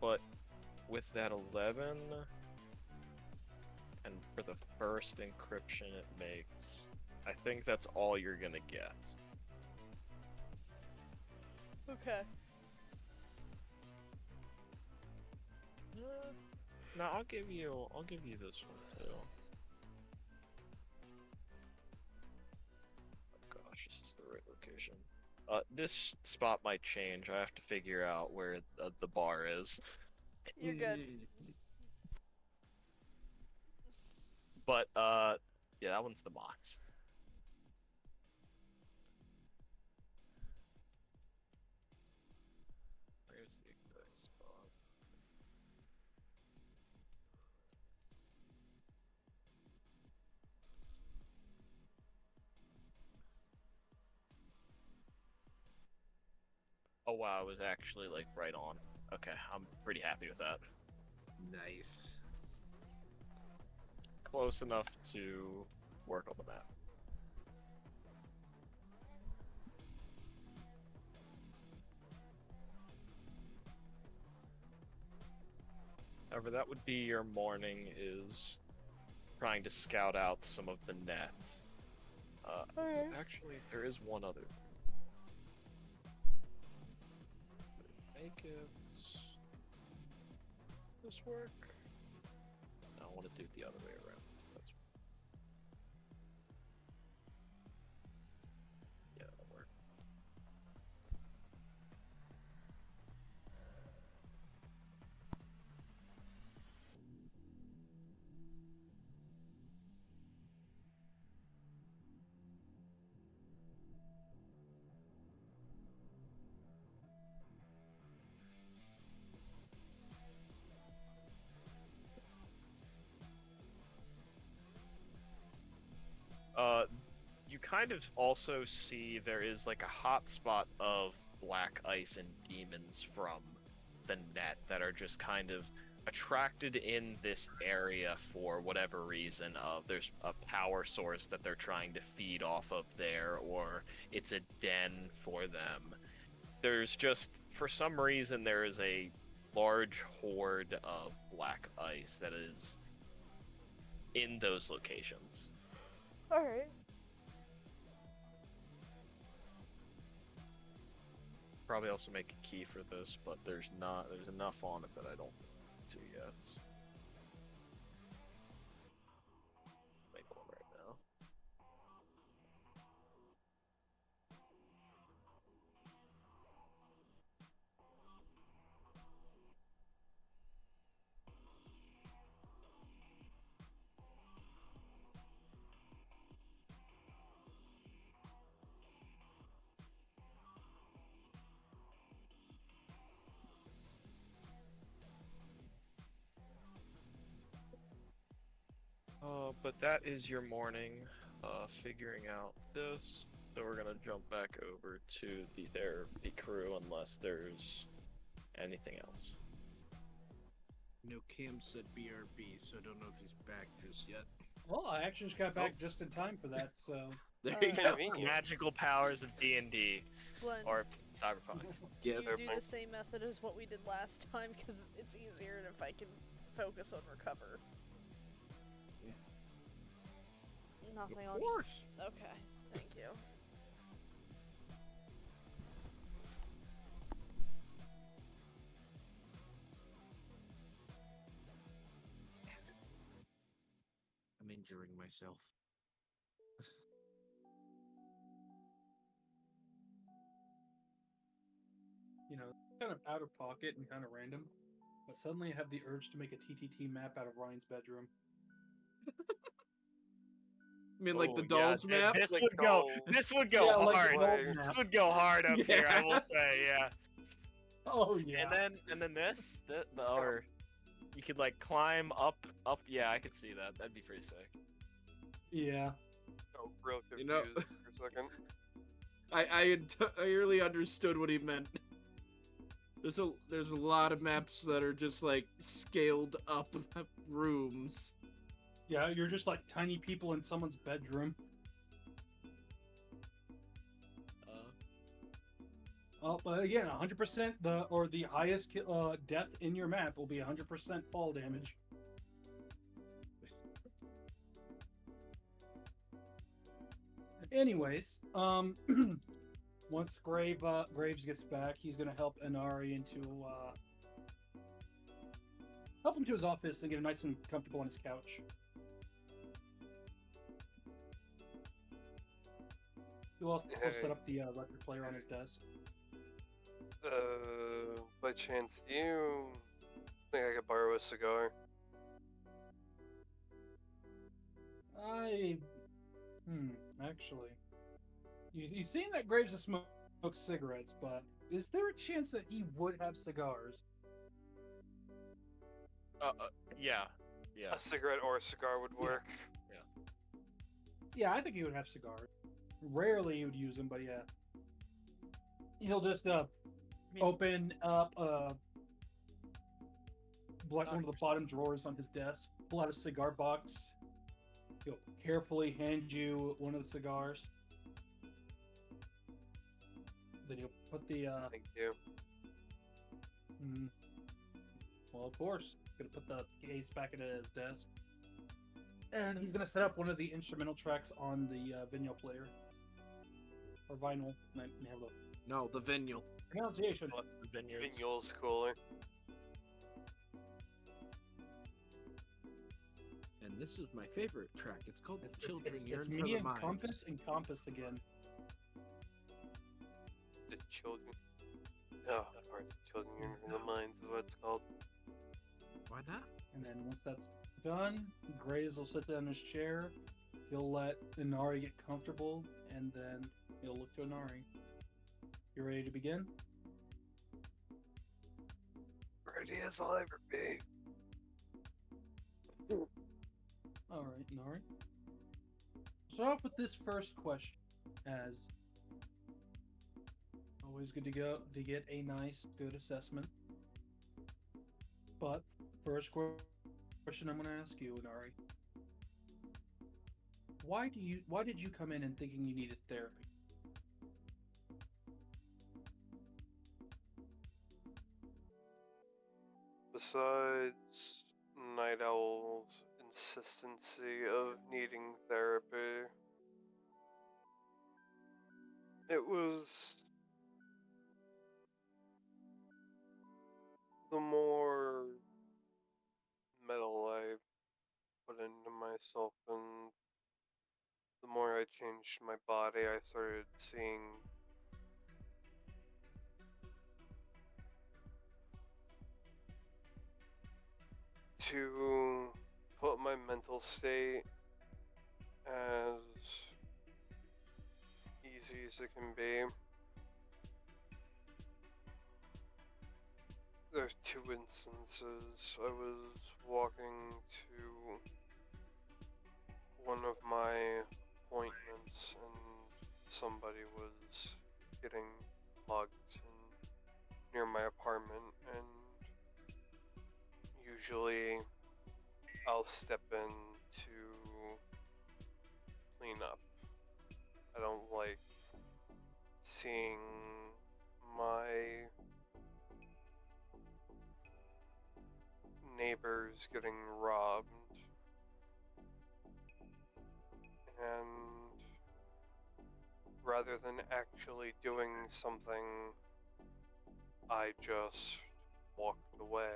But with that 11, and for the first encryption it makes, I think that's all you're gonna get. Okay. No, I'll give you this one too. Oh gosh, this is the right location. This spot might change. I have to figure out where the bar is. You're good. But yeah, that one's the box. Where's the exact spot? Oh wow, it was actually like right on. Okay, I'm pretty happy with that. Nice. Close enough to work on the map. However, that would be your morning, is trying to scout out some of the net. Okay. Actually, there is one other thing. Make it this work? No, I want to do it the other way around. That's yeah, that'll work. You kind of also see there is like a hot spot of black ice and demons from the net that are just kind of attracted in this area for whatever reason. There's a power source that they're trying to feed off of there, or it's a den for them. There's just, for some reason, there is a large horde of black ice that is in those locations. Alright. Probably also make a key for this, but there's enough on it that I don't to yet. Make one right now. But that is your morning, figuring out this. So we're gonna jump back over to the therapy crew unless there's anything else. No, Cam said BRB, so I don't know if he's back just yet. Well, I actually just got back just in time for that, so. There you go. Convenient. Magical powers of D&D Glenn, or Cyberpunk. do Yes. you do the same method as what we did last time? Because it's easier if I can focus on recover. Nothing. I'll Of course. just. Okay. Thank you. I'm injuring myself. You know, kind of out of pocket and kind of random, but suddenly I have the urge to make a TTT map out of Ryan's bedroom. I mean, like the Oh, dolls yeah, map? This Like would go. dolls. This would go Yeah, like hard. the Way. gold This map. would go hard up here. I will Yeah. say, yeah. Oh yeah. And then this, or you could like climb up. Yeah, I could see that. That'd be pretty sick. Yeah. Oh, real You confused know- for a second. I entirely understood what he meant. There's a lot of maps that are just like scaled up rooms. Yeah, you're just like tiny people in someone's bedroom. Oh, but again, 100% the highest death in your map will be 100% fall damage. Anyways, once Graves gets back, he's gonna help Inari help him to his office and get him nice and comfortable on his couch. He'll also set up the record player on his desk. By chance, do you think I could borrow a cigar? Actually, you've seen that Graves has smoked cigarettes, but is there a chance that he would have cigars? Yeah, yeah. A cigarette or a cigar would work. Yeah, I think he would have cigars. Rarely he would use them, but yeah. He'll just open up like one of the bottom drawers on his desk, pull out a cigar box. He'll carefully hand you one of the cigars. Then he'll put the Thank you. well, of course, gonna put the case back into his desk, and he's gonna set up one of the instrumental tracks on the vinyl player or vinyl. Let me have a No, the vinyl. pronunciation. The vineyards. Vinyls cooler. And this is my favorite track. It's called "The Children Yearn It's for me the and Mines." Compass again. The children. Oh, of course, the children yearn for the mines is what it's called. Why not? And then once that's done, Graves will sit down in his chair. He'll let Inari get comfortable, and then he'll look to Inari. You ready to begin? Ready as I'll ever be. All right, Inari. Start off with this first question, as always good to get a nice, good assessment. But first question I'm going to ask you, Inari. Why did you come in and thinking you needed therapy? Besides Night Owl's insistency of needing therapy, it was the more metal I put into myself and the more I changed my body, I started seeing to put my mental state as easy as it can be. There's two instances. I was walking to one of my appointments and somebody was getting mugged near my apartment, and usually I'll step in to clean up. I don't like seeing my neighbors getting robbed. And rather than actually doing something, I just walked away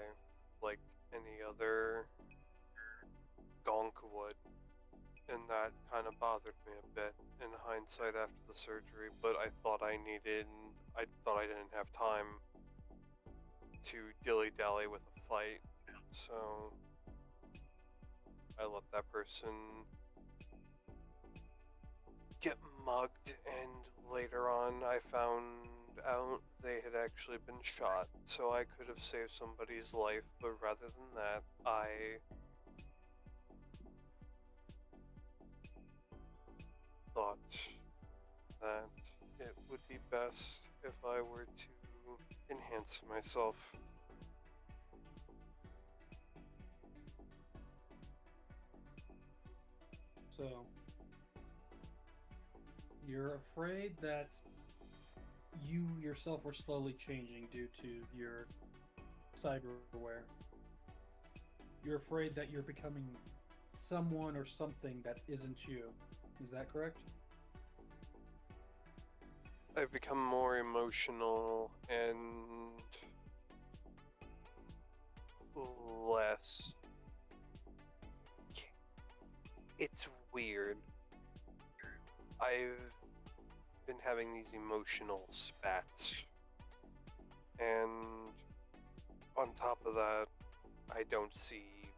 like any other gonk would. And that kind of bothered me a bit in hindsight after the surgery, but I thought I didn't have time to dilly-dally with a fight, so I let that person get mugged, and later on I found out they had actually been shot, so I could have saved somebody's life, but rather than that, I thought that it would be best if I were to enhance myself. So, you're afraid that you yourself are slowly changing due to your cyberware. You're afraid that you're becoming someone or something that isn't you. Is that correct? I've become more emotional and less. It's weird. I've been having these emotional spats, and on top of that, I don't see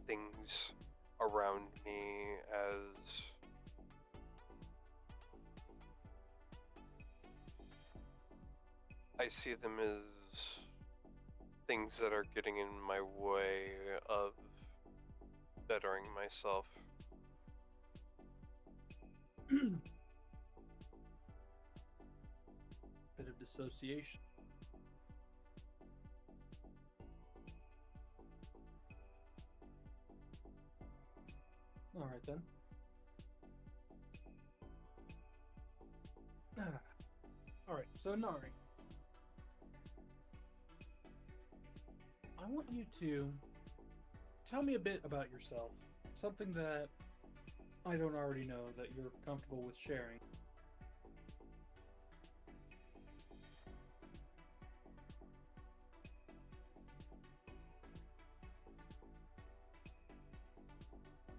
things around me as I see them as things that are getting in my way of bettering myself. Bit of dissociation. Alright then. Alright, so Nari. I want you to tell me a bit about yourself. Something that I don't already know that you're comfortable with sharing.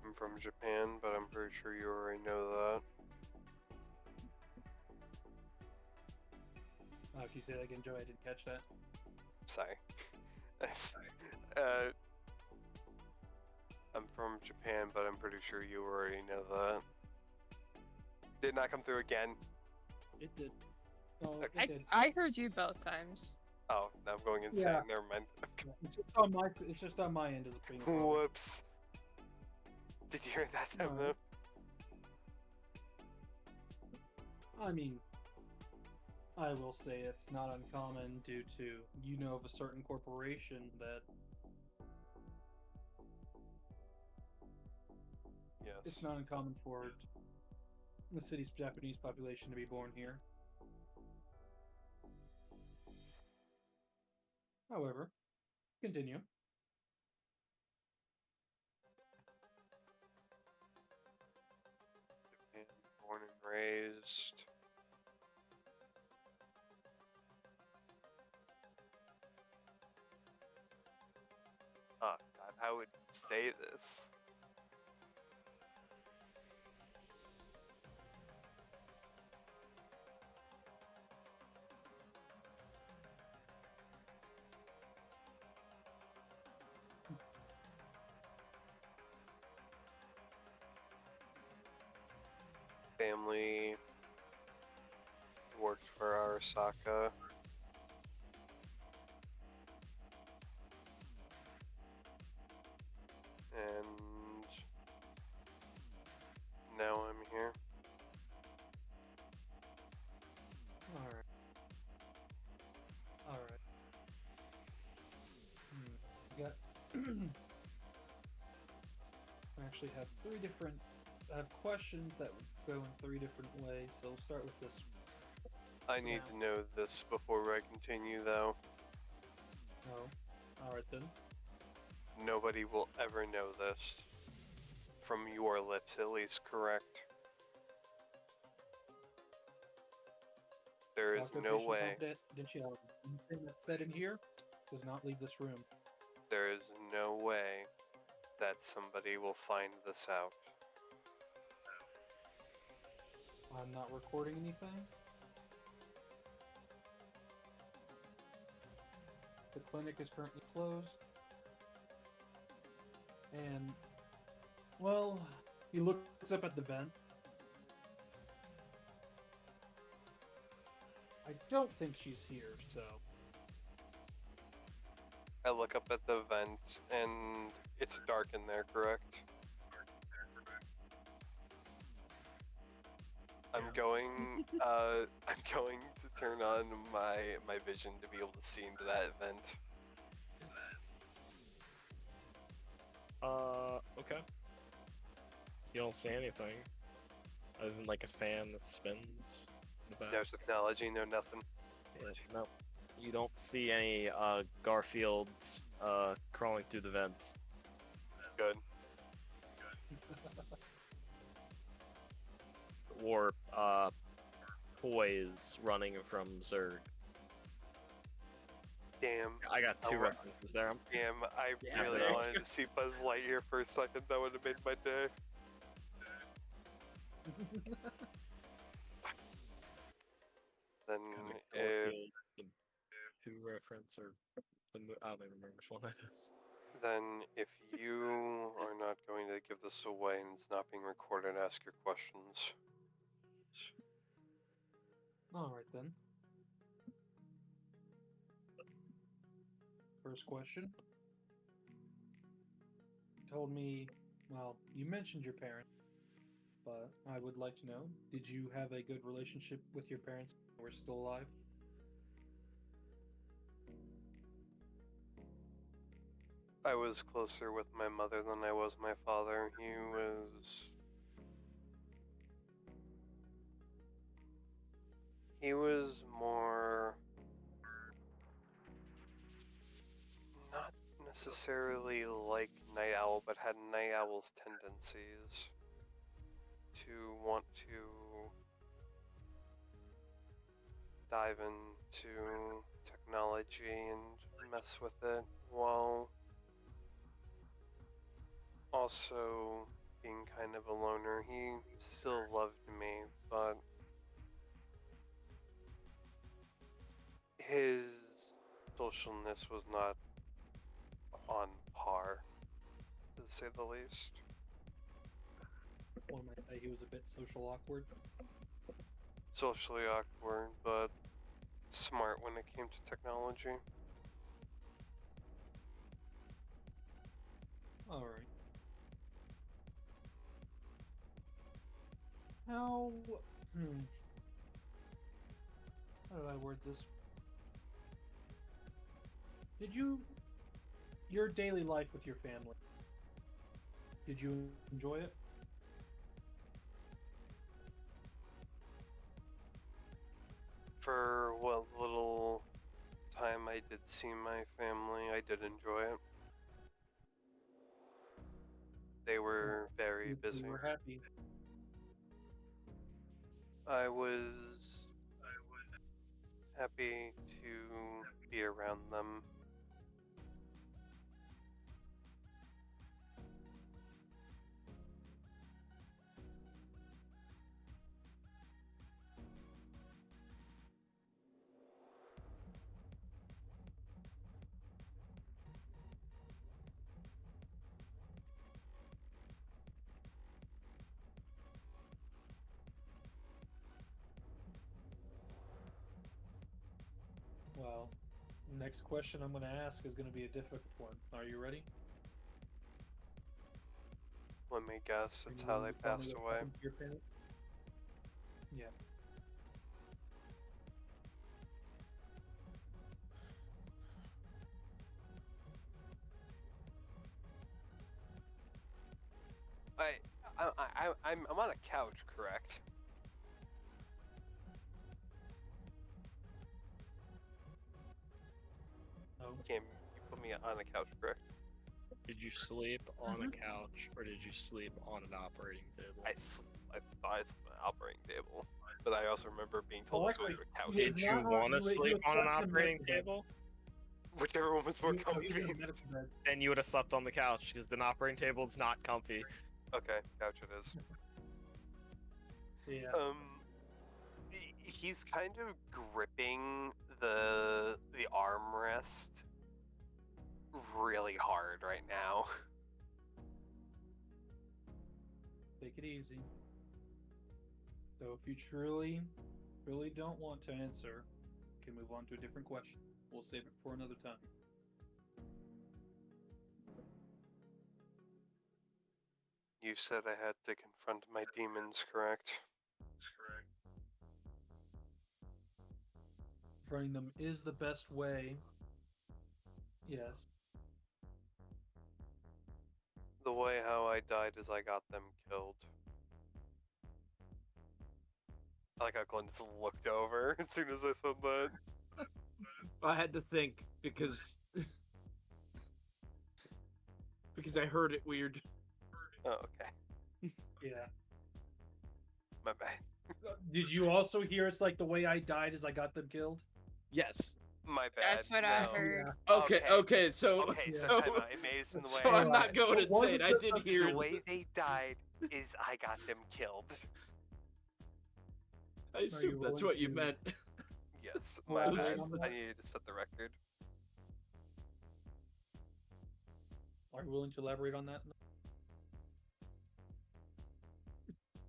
I'm from Japan, but I'm pretty sure you already know that. If you say that again, Joe, I didn't catch that. Sorry. I'm from Japan, but I'm pretty sure you already know that. Did not come through again. It did. Oh, Okay. it did. I heard you both times. Oh, now I'm going insane. Yeah. Never mind. Yeah, it's just on my end as a being a problem. Whoops. Did you hear that time though? I mean, I will say it's not uncommon due to you know of a certain corporation that Yes. it's not uncommon for the city's Japanese population to be born here. However, continue. Japan, born and raised. Oh God, how would you say this? Family worked for Arasaka. And now I'm here. Alright. Alright. We got. I actually have I have questions that would go in 3 different ways, so we'll start with this. I need to know this before I continue, though. Oh. Alright then. nobody will ever know this. From your lips, at least, correct? There is no Occupational way. confidentiality. Anything that's said in here does not leave this room. There is no way that somebody will find this out. I'm not recording anything. The clinic is currently closed. And, well, he looks up at the vent. I don't think she's here, so. I look up at the vent, and it's dark in there, correct? I'm going to turn on my vision to be able to see into that vent. Okay. You don't see anything other than like a fan that spins in the back. No technology, no nothing. Yeah, no, you don't see any Garfields crawling through the vents. Good. Or toys running from Zerg. Damn. I got two wa- references there. Damn, I Yeah, really there you wanted to see Buzz Lightyear for a second. That would have made my day. Then Kind of if Garfield, the two reference, or I don't even remember which one that is. you are not going to give this away and it's not being recorded, ask your questions. Alright then. First question. Told me, well, you mentioned your parents, but I would like to know, did you have a good relationship with your parents when they were still alive? I was closer with my mother than I was my father. He was more not necessarily like Night Owl, but had Night Owl's tendencies to want to dive into technology and mess with it while also being kind of a loner. He still loved me, but his socialness was not on par, to say the least. One might say he was a bit social awkward. Socially awkward, but smart when it came to technology. Alright. How... How did I word this? Did you... Your daily life with your family, did you enjoy it? For what little time I did see my family, I did enjoy it. They were very busy. You were happy. I was happy to be around them. Well, next question I'm going to ask is going to be a difficult one. Are you ready? Let me guess, Are it's you how willing they to tell me passed what away. happened to your parents? Yeah. I'm on a couch, correct? Oh. You put me on a couch, correct? Did you sleep on a couch or did you sleep on an operating table? I thought I slept on an operating table, but I also remember being told Well, to go to a couch. Yeah. Did you not- want to you- you sleep on an slept in a operating medical bed. table? Whichever one was more You- you comfy. did a medical bed. Then you would have slept on the couch because the operating table is not comfy. Okay, couch it is. Yeah. He's kind of gripping the armrest really hard right now. Take it easy. So if you truly don't want to answer, you can move on to a different question. We'll save it for another time. You said I had to confront my demons, correct? Confronting them is the best way. Yes. The way how I died is I got them killed. I like how Glenn just looked over as soon as I said that. I had to think because because I heard it weird. Oh, okay. Yeah. My bad. Did you also hear it's like the way I died is I got them killed? Yes. My bad. That's what I no. heard. Okay. Okay. Okay. So Okay, so so, time out. It made it in the way. so I'm not Alright. going to But say it. I wasn't did the- hear The it. way they died is I got them killed. I assume that's willing what you to- meant. Yes, Well, my bad. on I that- needed to set the record. Are you willing to elaborate on that?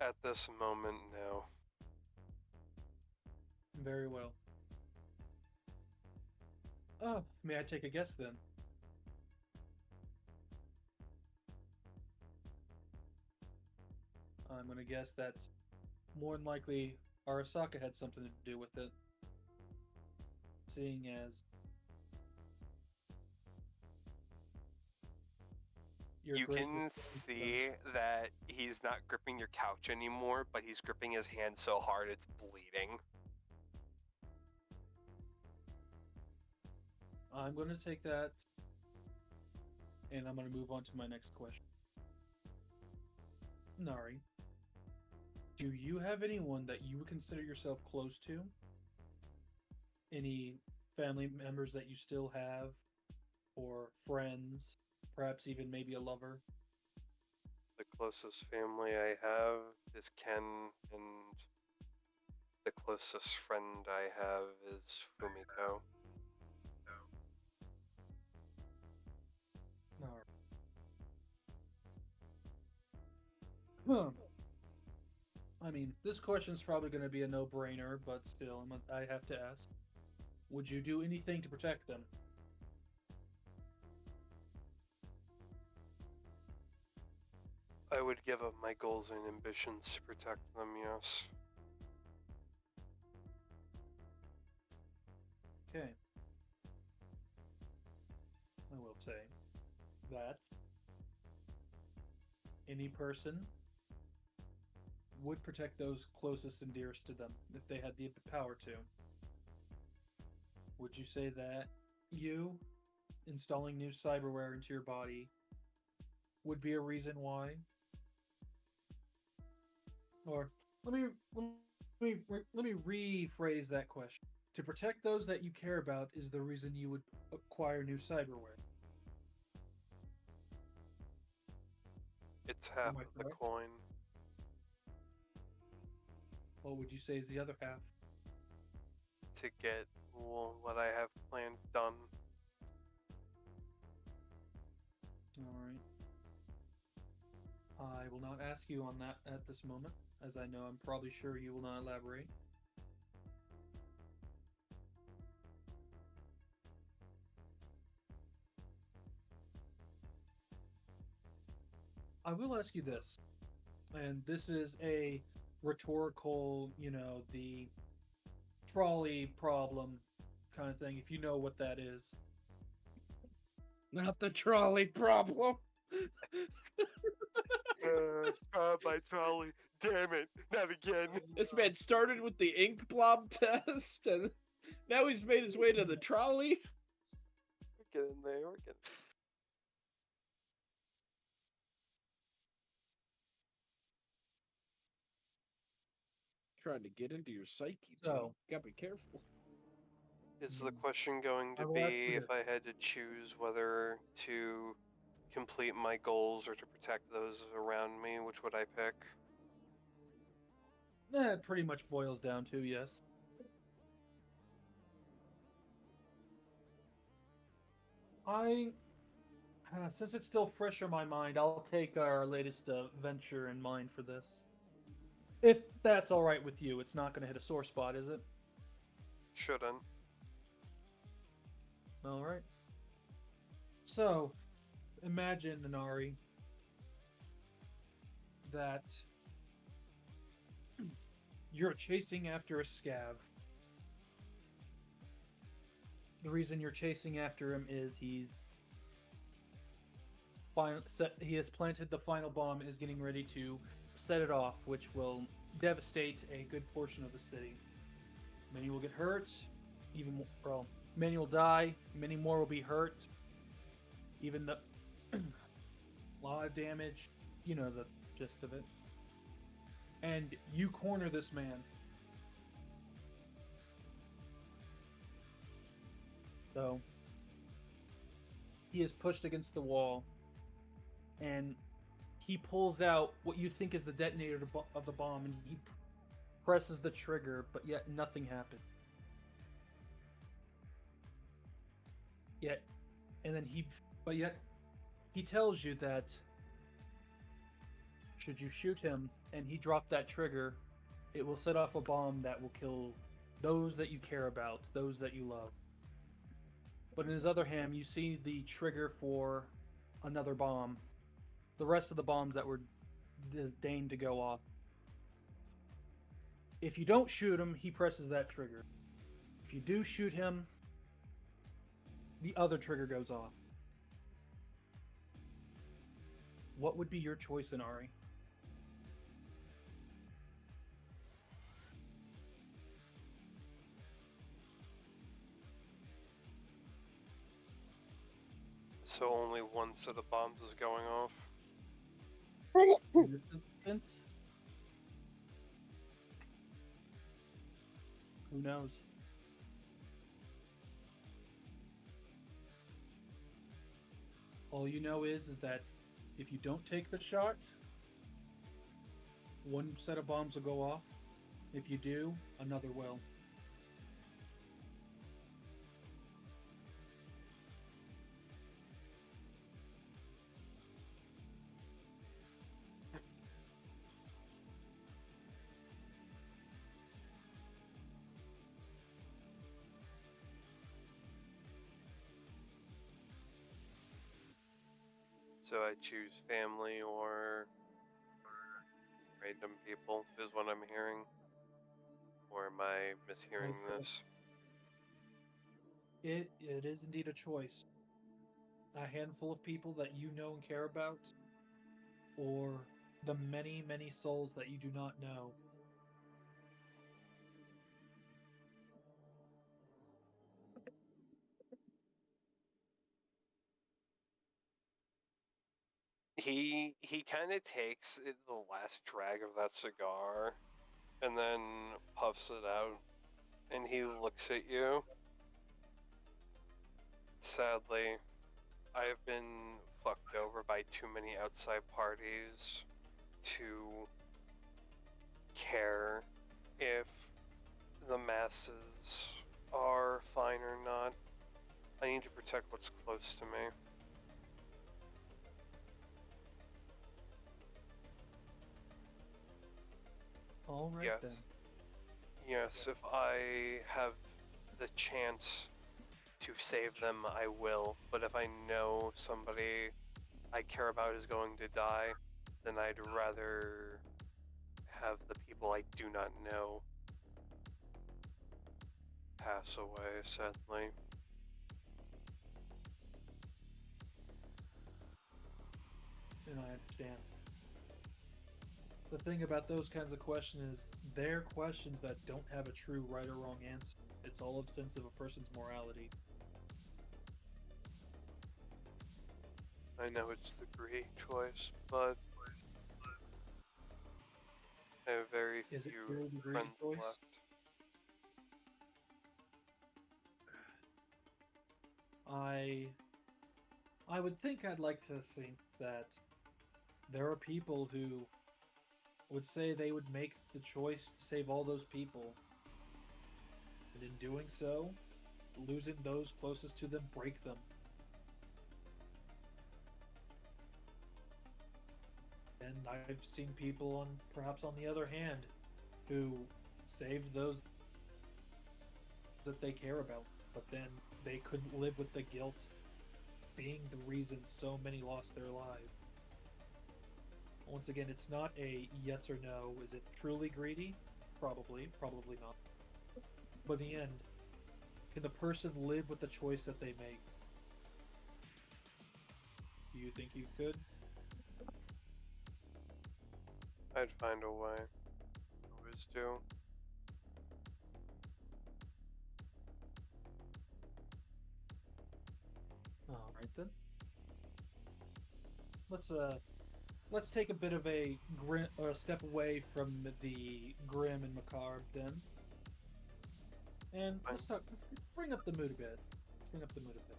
At this moment, no. Very well. Oh, may I take a guess then? I'm gonna guess that's more than likely Arasaka had something to do with it. Seeing as your You great can response to them. see that he's not gripping your couch anymore, but he's gripping his hand so hard it's bleeding. I'm going to take that, and I'm going to move on to my next question. Nari, do you have anyone that you would consider yourself close to? Any family members that you still have, or friends, perhaps even maybe a lover? The closest family I have is Ken, and the closest friend I have is Fumiko. No. Huh. I mean, this question's probably going to be a no-brainer, but still, I have to ask. Would you do anything to protect them? I would give up my goals and ambitions to protect them, yes. Okay. I will say that any person would protect those closest and dearest to them if they had the power to. Would you say that you installing new cyberware into your body would be a reason why? Or let me rephrase that question. To protect those that you care about is the reason you would acquire new cyberware. It's half Am I of the correct? coin. What would you say is the other half? To get what I have planned done. Alright. I will not ask you on that at this moment, as I know I'm probably sure you will not elaborate. I will ask you this, and this is a rhetorical, the trolley problem kind of thing, if you know what that is. Not the trolley problem. My trolley. Damn it, not again. This man started with the ink blob test, and now he's made his way to the trolley. We're getting there, we're getting trying to get into your psyche. So, You gotta be careful. Is the Mm. question going I to will ask be you if I had to choose whether to complete my goals or to protect those around me, which would I pick? It pretty much boils down to yes. I, since it's still fresh in my mind, I'll take our latest venture in mind for this. If that's all right with you, it's not going to hit a sore spot, is it? Shouldn't. All right. So, imagine, Inari, that you're chasing after a scav. The reason you're chasing after him is he has planted the final bomb and is getting ready to set it off, which will devastate a good portion of the city. Many will get hurt, even more, well, many will die, many more will be hurt. Even the a lot of damage, you know the gist of it. And you corner this man. So he is pushed against the wall, and he pulls out what you think is the detonator of the bomb, and he presses the trigger, but yet nothing happens. Yet, and then yet he tells you that should you shoot him and he dropped that trigger, it will set off a bomb that will kill those that you care about, those that you love. But in his other hand, you see the trigger for another bomb. The rest of the bombs that were deigned to go off. If you don't shoot him, he presses that trigger. If you do shoot him, the other trigger goes off. What would be your choice, Inari? So only one set of bombs is going off? In this instance, who knows? All you know is that if you don't take the shot, one set of bombs will go off. If you do, another will. So I choose family or random people, is what I'm hearing. Or am I mishearing this? It is indeed a choice. A handful of people that you know and care about, or the many, many souls that you do not know. He kind of takes the last drag of that cigar and then puffs it out, and he looks at you. Sadly, I have been fucked over by too many outside parties to care if the masses are fine or not. I need to protect what's close to me. All right Yes. then. Yes, if I have the chance to save them, I will. But if I know somebody I care about is going to die, then I'd rather have the people I do not know pass away, sadly. And I understand. The thing about those kinds of questions is they're questions that don't have a true right or wrong answer. It's all of sense of a person's morality. I know it's the great choice, but I have very Is it few purely the greedy friends choice? left. I would think I'd like to think that there are people who would say they would make the choice to save all those people, and in doing so, losing those closest to them break them. And I've seen people on perhaps on the other hand who saved those that they care about, but then they couldn't live with the guilt being the reason so many lost their lives. Once again, it's not a yes or no. Is it truly greedy? Probably, probably not. But in the end, can the person live with the choice that they make? Do you think you could? I'd find a way. Always do. All right then. Let's take a bit of a step away from the grim and macabre then, and let's bring up the mood a bit. Let's bring up the mood a bit.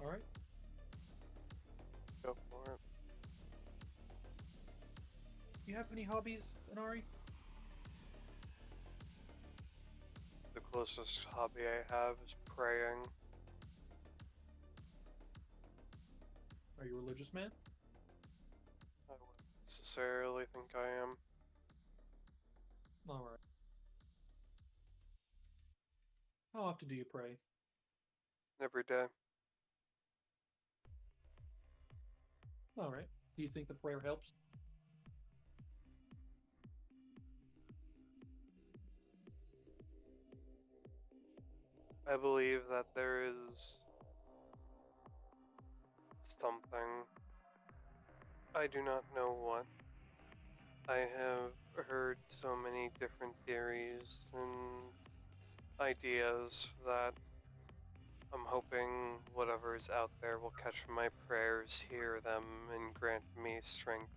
All right. Go for it. You have any hobbies, Inari? The closest hobby I have is praying. Are you a religious man? I wouldn't necessarily think I am. All right. How often do you pray? Every day. All right. Do you think the prayer helps? I believe that there is something. I do not know what. I have heard so many different theories and ideas that I'm hoping whatever is out there will catch my prayers, hear them, and grant me strength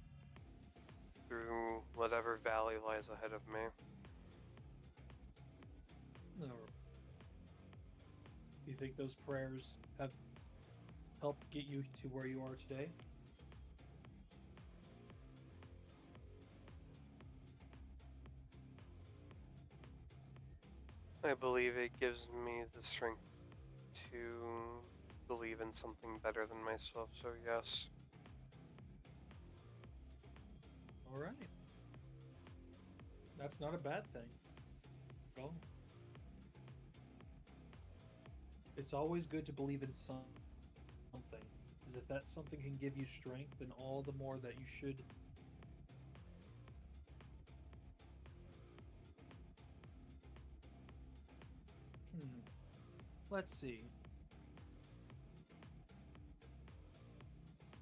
through whatever valley lies ahead of me. No. Do you think those prayers have helped get you to where you are today? I believe it gives me the strength to believe in something better than myself, so yes. All right. That's not a bad thing. Well, it's always good to believe in something, because if that something can give you strength, then all the more that you should. Let's see.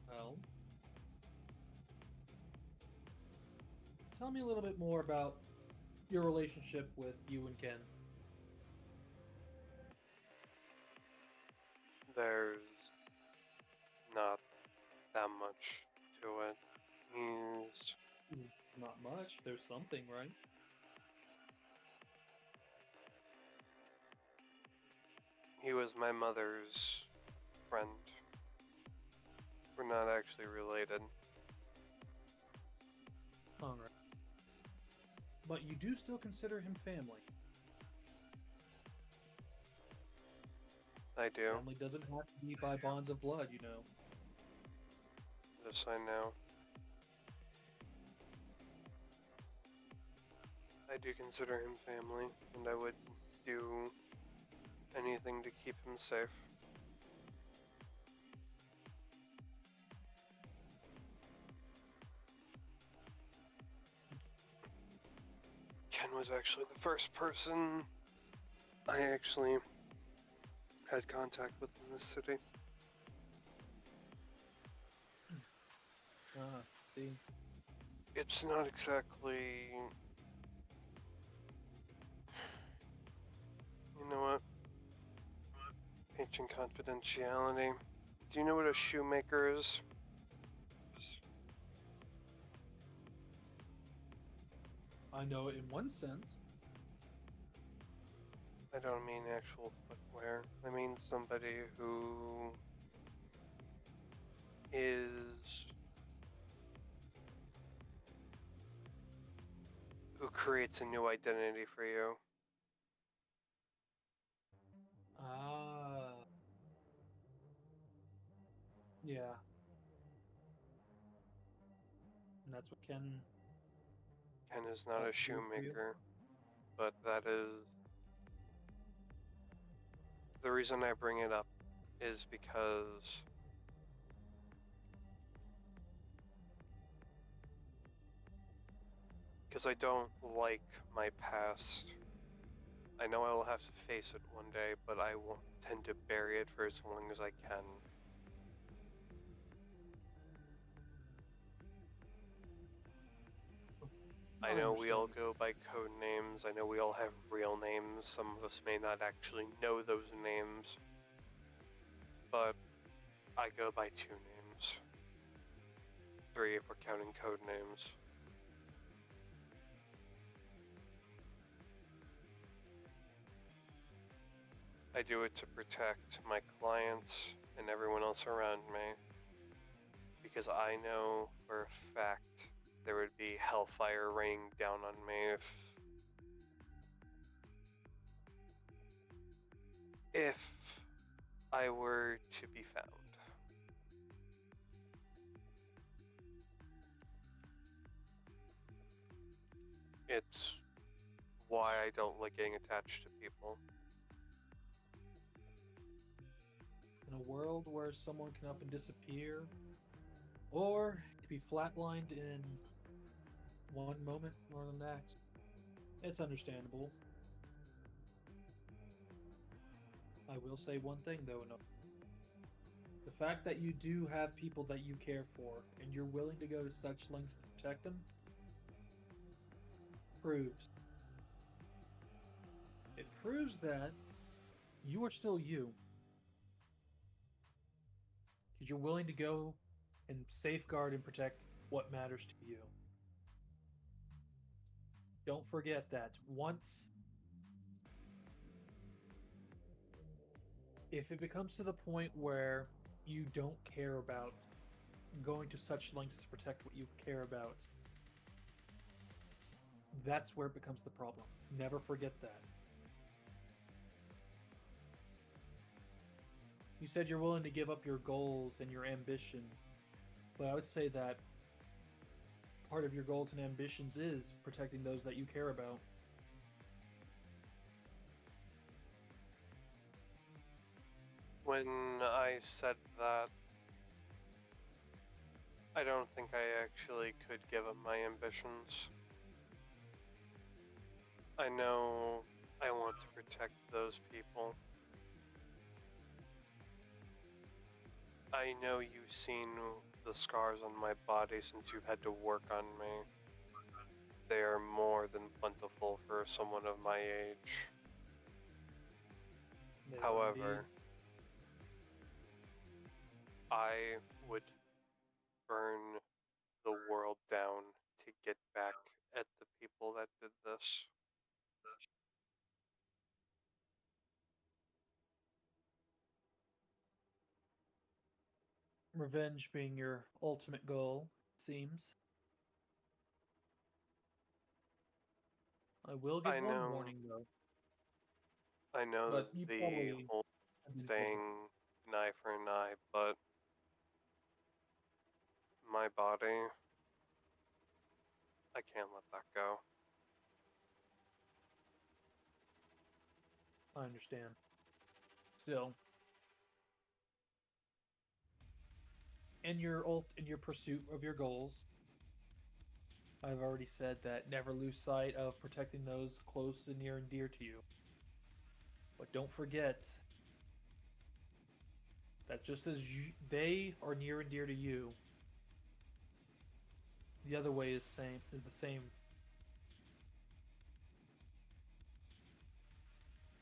Well, tell me a little bit more about your relationship with you and Ken. There's not that much to it. Not much. There's something, right? He was my mother's friend. We're not actually related. Alright. But you do still consider him family. I do. Family doesn't have to be by bonds of blood, you know. Yes, I know. I do consider him family, and I would do anything to keep him safe. Ken was actually the first person I actually had contact with in this city. See. It's not exactly... You know what? Ancient confidentiality. Do you know what a shoemaker is? know it in one sense. I don't mean actual footwear. I mean somebody who creates a new identity for you. Ah. Yeah. And that's what Ken. Ken is not a That's true for you. shoemaker, but that is the reason I bring it up is because I don't like my past. I know I will have to face it one day, but I won't tend to bury it for as long as I can. I know we all understand. go by code names. I know we all have real names. Some of us may not actually know those names, but I go by 2 names. 3 if we're counting code names. I do it to protect my clients and everyone else around me, because I know for a fact there would be hellfire raining down on me if I were to be found. It's why I don't like getting attached to people. In a world where someone can up and disappear, or to be flatlined in one moment or the next, it's understandable. I will say one thing though, no. The fact that you do have people that you care for and you're willing to go to such lengths to protect them proves. It proves that you are still you. Because you're willing to go and safeguard and protect what matters to you. Don't forget that. Once, if it becomes to the point where you don't care about going to such lengths to protect what you care about, that's where it becomes the problem. Never forget that. You said you're willing to give up your goals and your ambition, but I would say that part of your goals and ambitions is protecting those that you care about. When I said that, I don't think I actually could give up my ambitions. I know I want to protect those people. I know you've seen the scars on my body since you've had to work on me. They are more than plentiful for someone of my age. They are However, indeed. I would burn the world down to get back at the people that did this. Revenge being your ultimate goal, it seems. I will give I one know, warning though, I know that but you the probably whole have been told saying it. an eye for an eye, but my body, I can't let that go. I understand. Still, in your pursuit of your goals, I've already said that never lose sight of protecting those close and near and dear to you. But don't forget that just as they are near and dear to you, the other way is the same.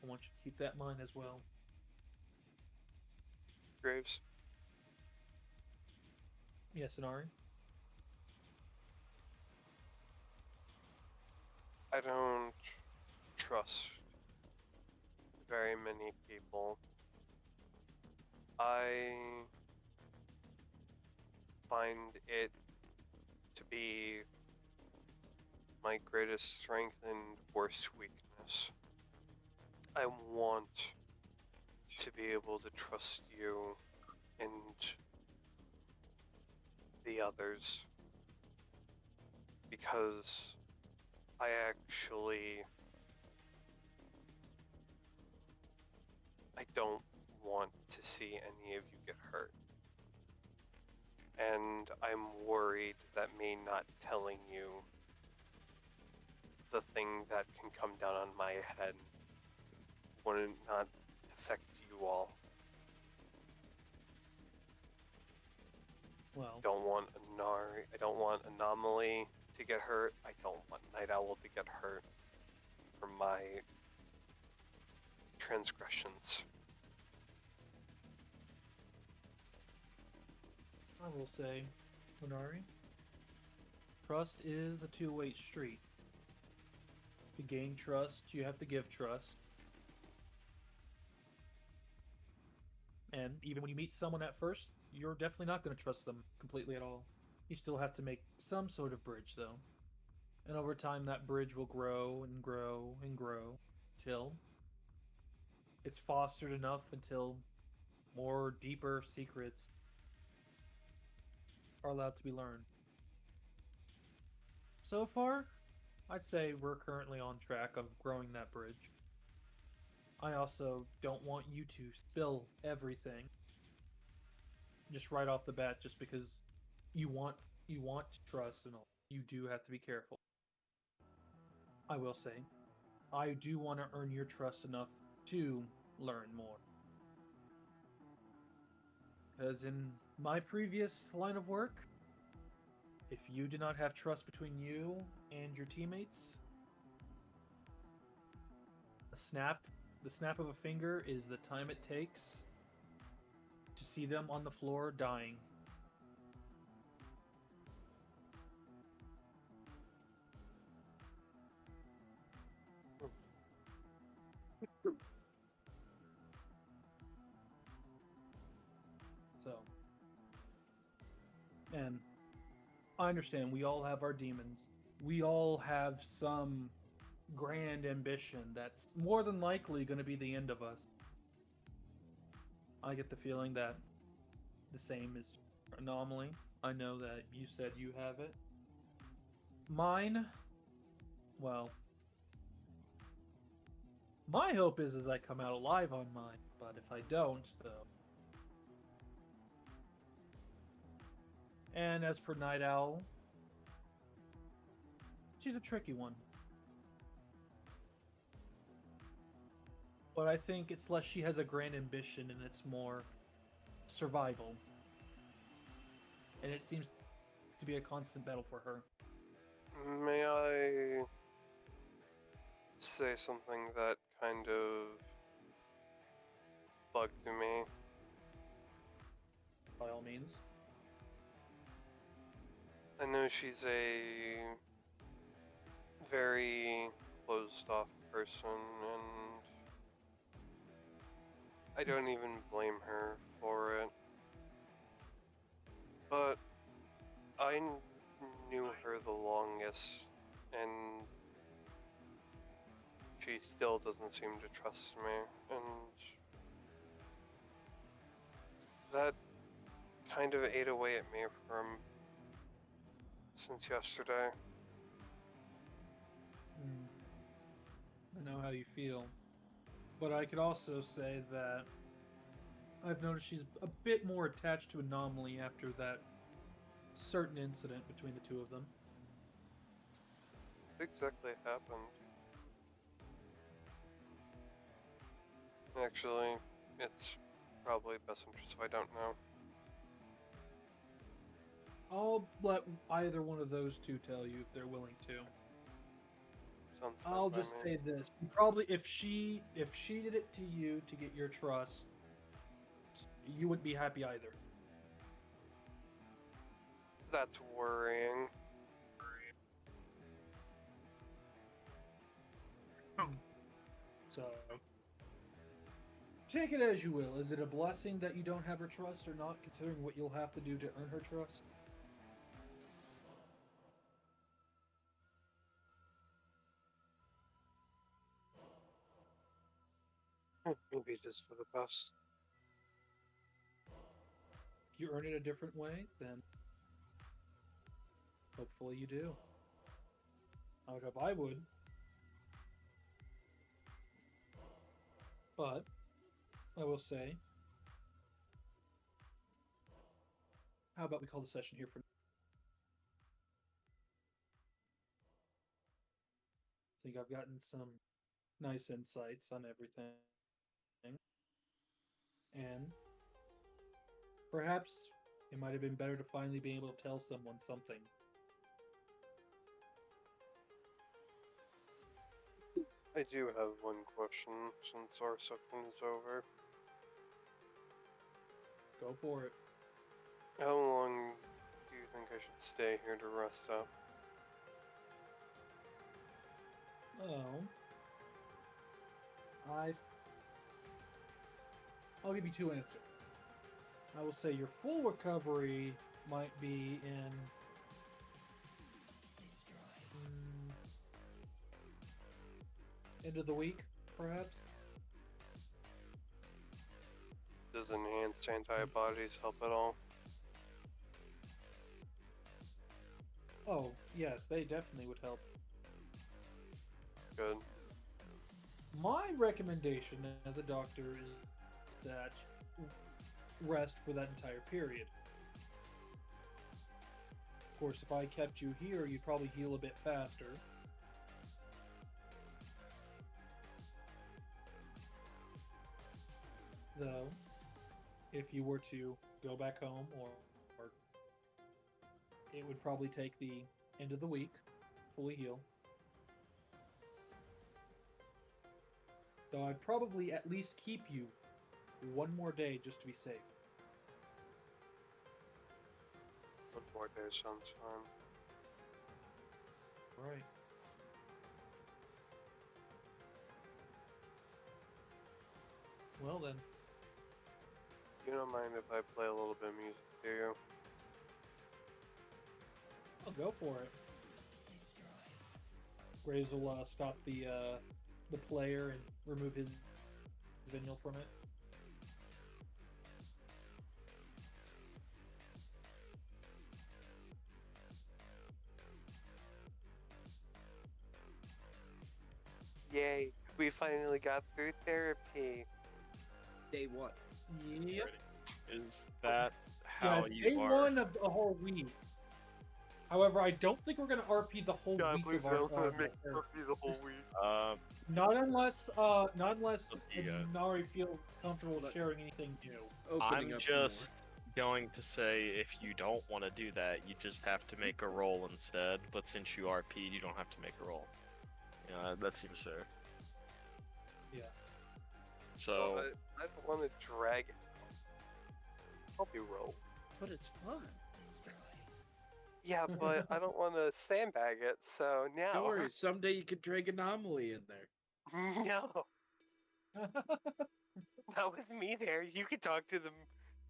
I want you to keep that in mind as well. Graves, Yes, Inari? I don't trust very many people. I find it to be my greatest strength and worst weakness. I want to be able to trust you and the others because I don't want to see any of you get hurt. And I'm worried that me not telling you the thing that can come down on my head wouldn't not affect you all. Well, I don't want Anomaly to get hurt. I don't want Night Owl to get hurt for my transgressions. I will say, Minari, trust is a two-way street. To gain trust, you have to give trust. And even when you meet someone at first, you're definitely not going to trust them completely at all. You still have to make some sort of bridge, though. And over time, that bridge will grow and grow and grow till it's fostered enough until more deeper secrets are allowed to be learned. So far, I'd say we're currently on track of growing that bridge. I also don't want you to spill everything just right off the bat just because you want trust and all. You do have to be careful. I will say, I do want to earn your trust enough to learn more. Because in my previous line of work, if you did not have trust between you and your teammates, the snap of a finger is the time it takes to see them on the floor dying. So, and I understand we all have our demons. We all have some grand ambition that's more than likely going to be the end of us. I get the feeling that the same is Anomaly. I know that you said you have it. Mine, well, my hope is I come out alive on mine, but if I don't, though. And as for Night Owl, she's a tricky one. But I think it's less she has a grand ambition and it's more survival. And it seems to be a constant battle for her. May I say something that kind of bugged me? By all means. I know she's a very closed off person, and I don't even blame her for it. But I knew her the longest, and she still doesn't seem to trust me, and that kind of ate away at me since yesterday. I know how you feel. But I could also say that I've noticed she's a bit more attached to Anomaly after that certain incident between the two of them. What exactly happened? Actually, it's probably best interest if I don't know. I'll let either one of those two tell you if they're willing to. Sounds fine I'll by just me. say this: you probably, if she did it to you to get your trust, you wouldn't be happy either. That's worrying. So, take it as you will. Is it a blessing that you don't have her trust or not, considering what you'll have to do to earn her trust? Maybe just for the best. If you earn it a different way, then hopefully you do. I would hope I would. But I will say, how about we call the session here for I think I've gotten some nice insights on everything. And perhaps it might have been better to finally be able to tell someone something. I do have one question since our section is over. Go for it. How long do you think I should stay here to rest up? Oh. I'll give you two answers. I will say your full recovery might be in end of the week, perhaps. Does enhanced antibodies help at all? Oh, yes, they definitely would help. Good. My recommendation as a doctor is that you rest for that entire period. Of course, if I kept you here, you'd probably heal a bit faster. Though, if you were to go back home, or it would probably take the end of the week, fully heal. Though I'd probably at least keep you one more day just to be safe. One more day sounds fine. Right. Well then. You don't mind if I play a little bit of music, do you? I'll go for it. Graves will stop the player and remove his vinyl from it. Yay, we finally got through therapy. Day one. Yep. Is that Yeah, how it's you day are? one of the whole week. However, I don't think we're going to RP the whole God, week please of our don't make therapy. therapy the whole week. Not unless you guys. Nari feels comfortable sharing anything new. Opening I'm up just going to say if you don't want to do that, you just have to make a roll instead. But since you RP'd, you don't have to make a roll. Yeah, that seems fair. Yeah. So Well, I don't want to drag it. Help you roll. more. But it's fun. Yeah, but I don't want to sandbag it, so no. Don't worry, someday you could drag Anomaly in there. No, not with me there. You could talk to them.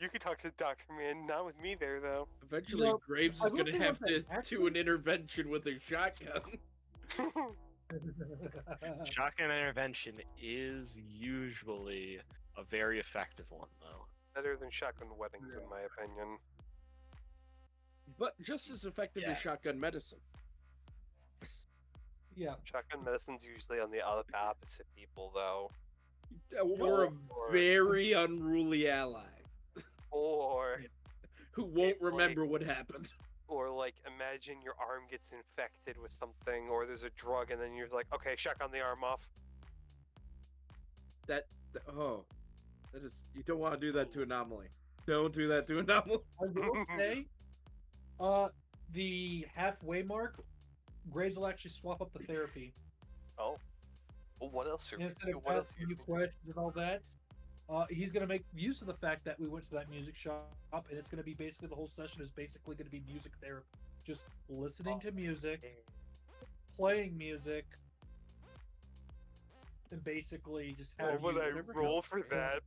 You could talk to Dr. Man, not with me there, though. Eventually, know, Graves I is will going to say have one to thing, do actually- an intervention with a shotgun. shotgun intervention is usually a very effective one, though. Better than shotgun weddings, in my opinion. But just as effective Yeah. as shotgun medicine. Yeah. Shotgun medicine's usually on the opposite people, though. Or a very unruly ally Or, who won't It, like- remember what happened. or like, imagine your arm gets infected with something, or there's a drug, and then you're like, okay, shotgun the arm off. That is, you don't want to do that to Anomaly. Don't do that to Anomaly. I will say, the halfway mark, Graves will actually swap up the therapy. Oh. Well, what else are Instead of what else asking you questions and all that, he's going to make use of the fact that we went to that music shop, and it's going to be basically the whole session is basically going to be music therapy. Just listening to music, playing music, and basically just Why have would you. I whatever roll comes for first. that?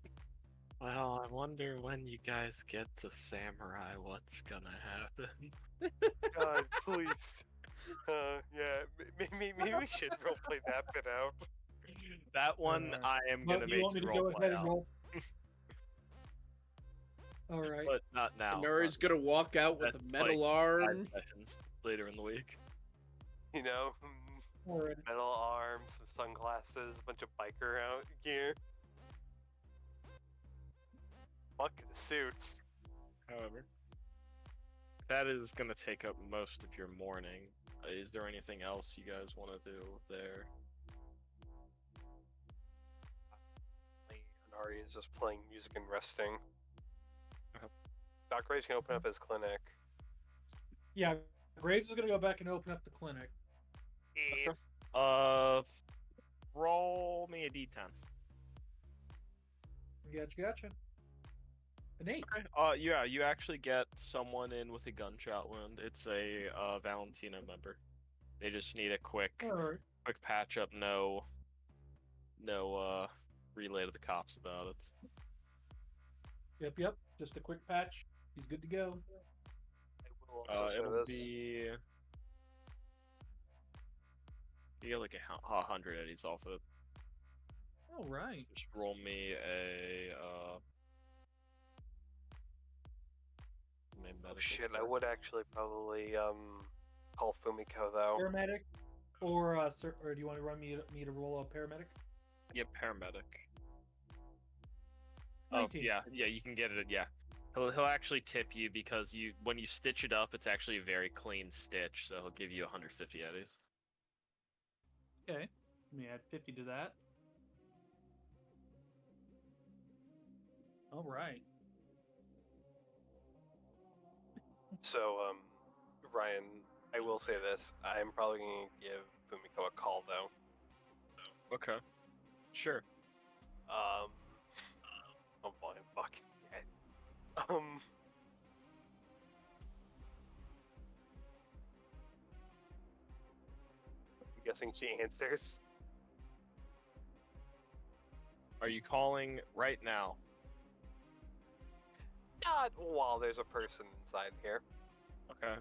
Well, I wonder when you guys get to samurai, what's gonna happen? God, please. Yeah, maybe we should roleplay that bit out. That one Alright. I am Well, gonna do you make want me you to go roleplay ahead and out, roll? All right. but not now. Nori's gonna walk out with a That's metal like arm. 5 sessions later in the week. You know, All right. metal arms, some sunglasses, a bunch of biker out gear. Fuck the suits. However, that is gonna take up most of your morning. Is there anything else you guys want to do there? Ari is just playing music and resting. Okay. Doc Ray's gonna open up his clinic. Yeah, Graves is gonna go back and open up the clinic. Roll me a d10. Gotcha. An 8. Yeah, you actually get someone in with a gunshot wound. It's a Valentino member. They just need a quick All right. patch up. No relay to the cops about it. Yep. Just a quick patch. He's good to go. I will also say It'll this. be you get like 100 eddies off it. All right. So just roll me a Oh shit, I would actually probably call Fumiko though. Paramedic, or or do you want to run me to roll a paramedic? Yeah, paramedic. 19. Oh, yeah, you can get it. Yeah, he'll actually tip you because when you stitch it up, it's actually a very clean stitch, so he'll give you 150 eddies. Okay. Let me add 50 to that. All right. So, Ryan, I will say this. I'm probably gonna give Fumiko a call though. Okay, sure. Oh boy, I'm fucking dead. I'm guessing she answers. Are you calling right now? Not while there's a person inside here. Okay.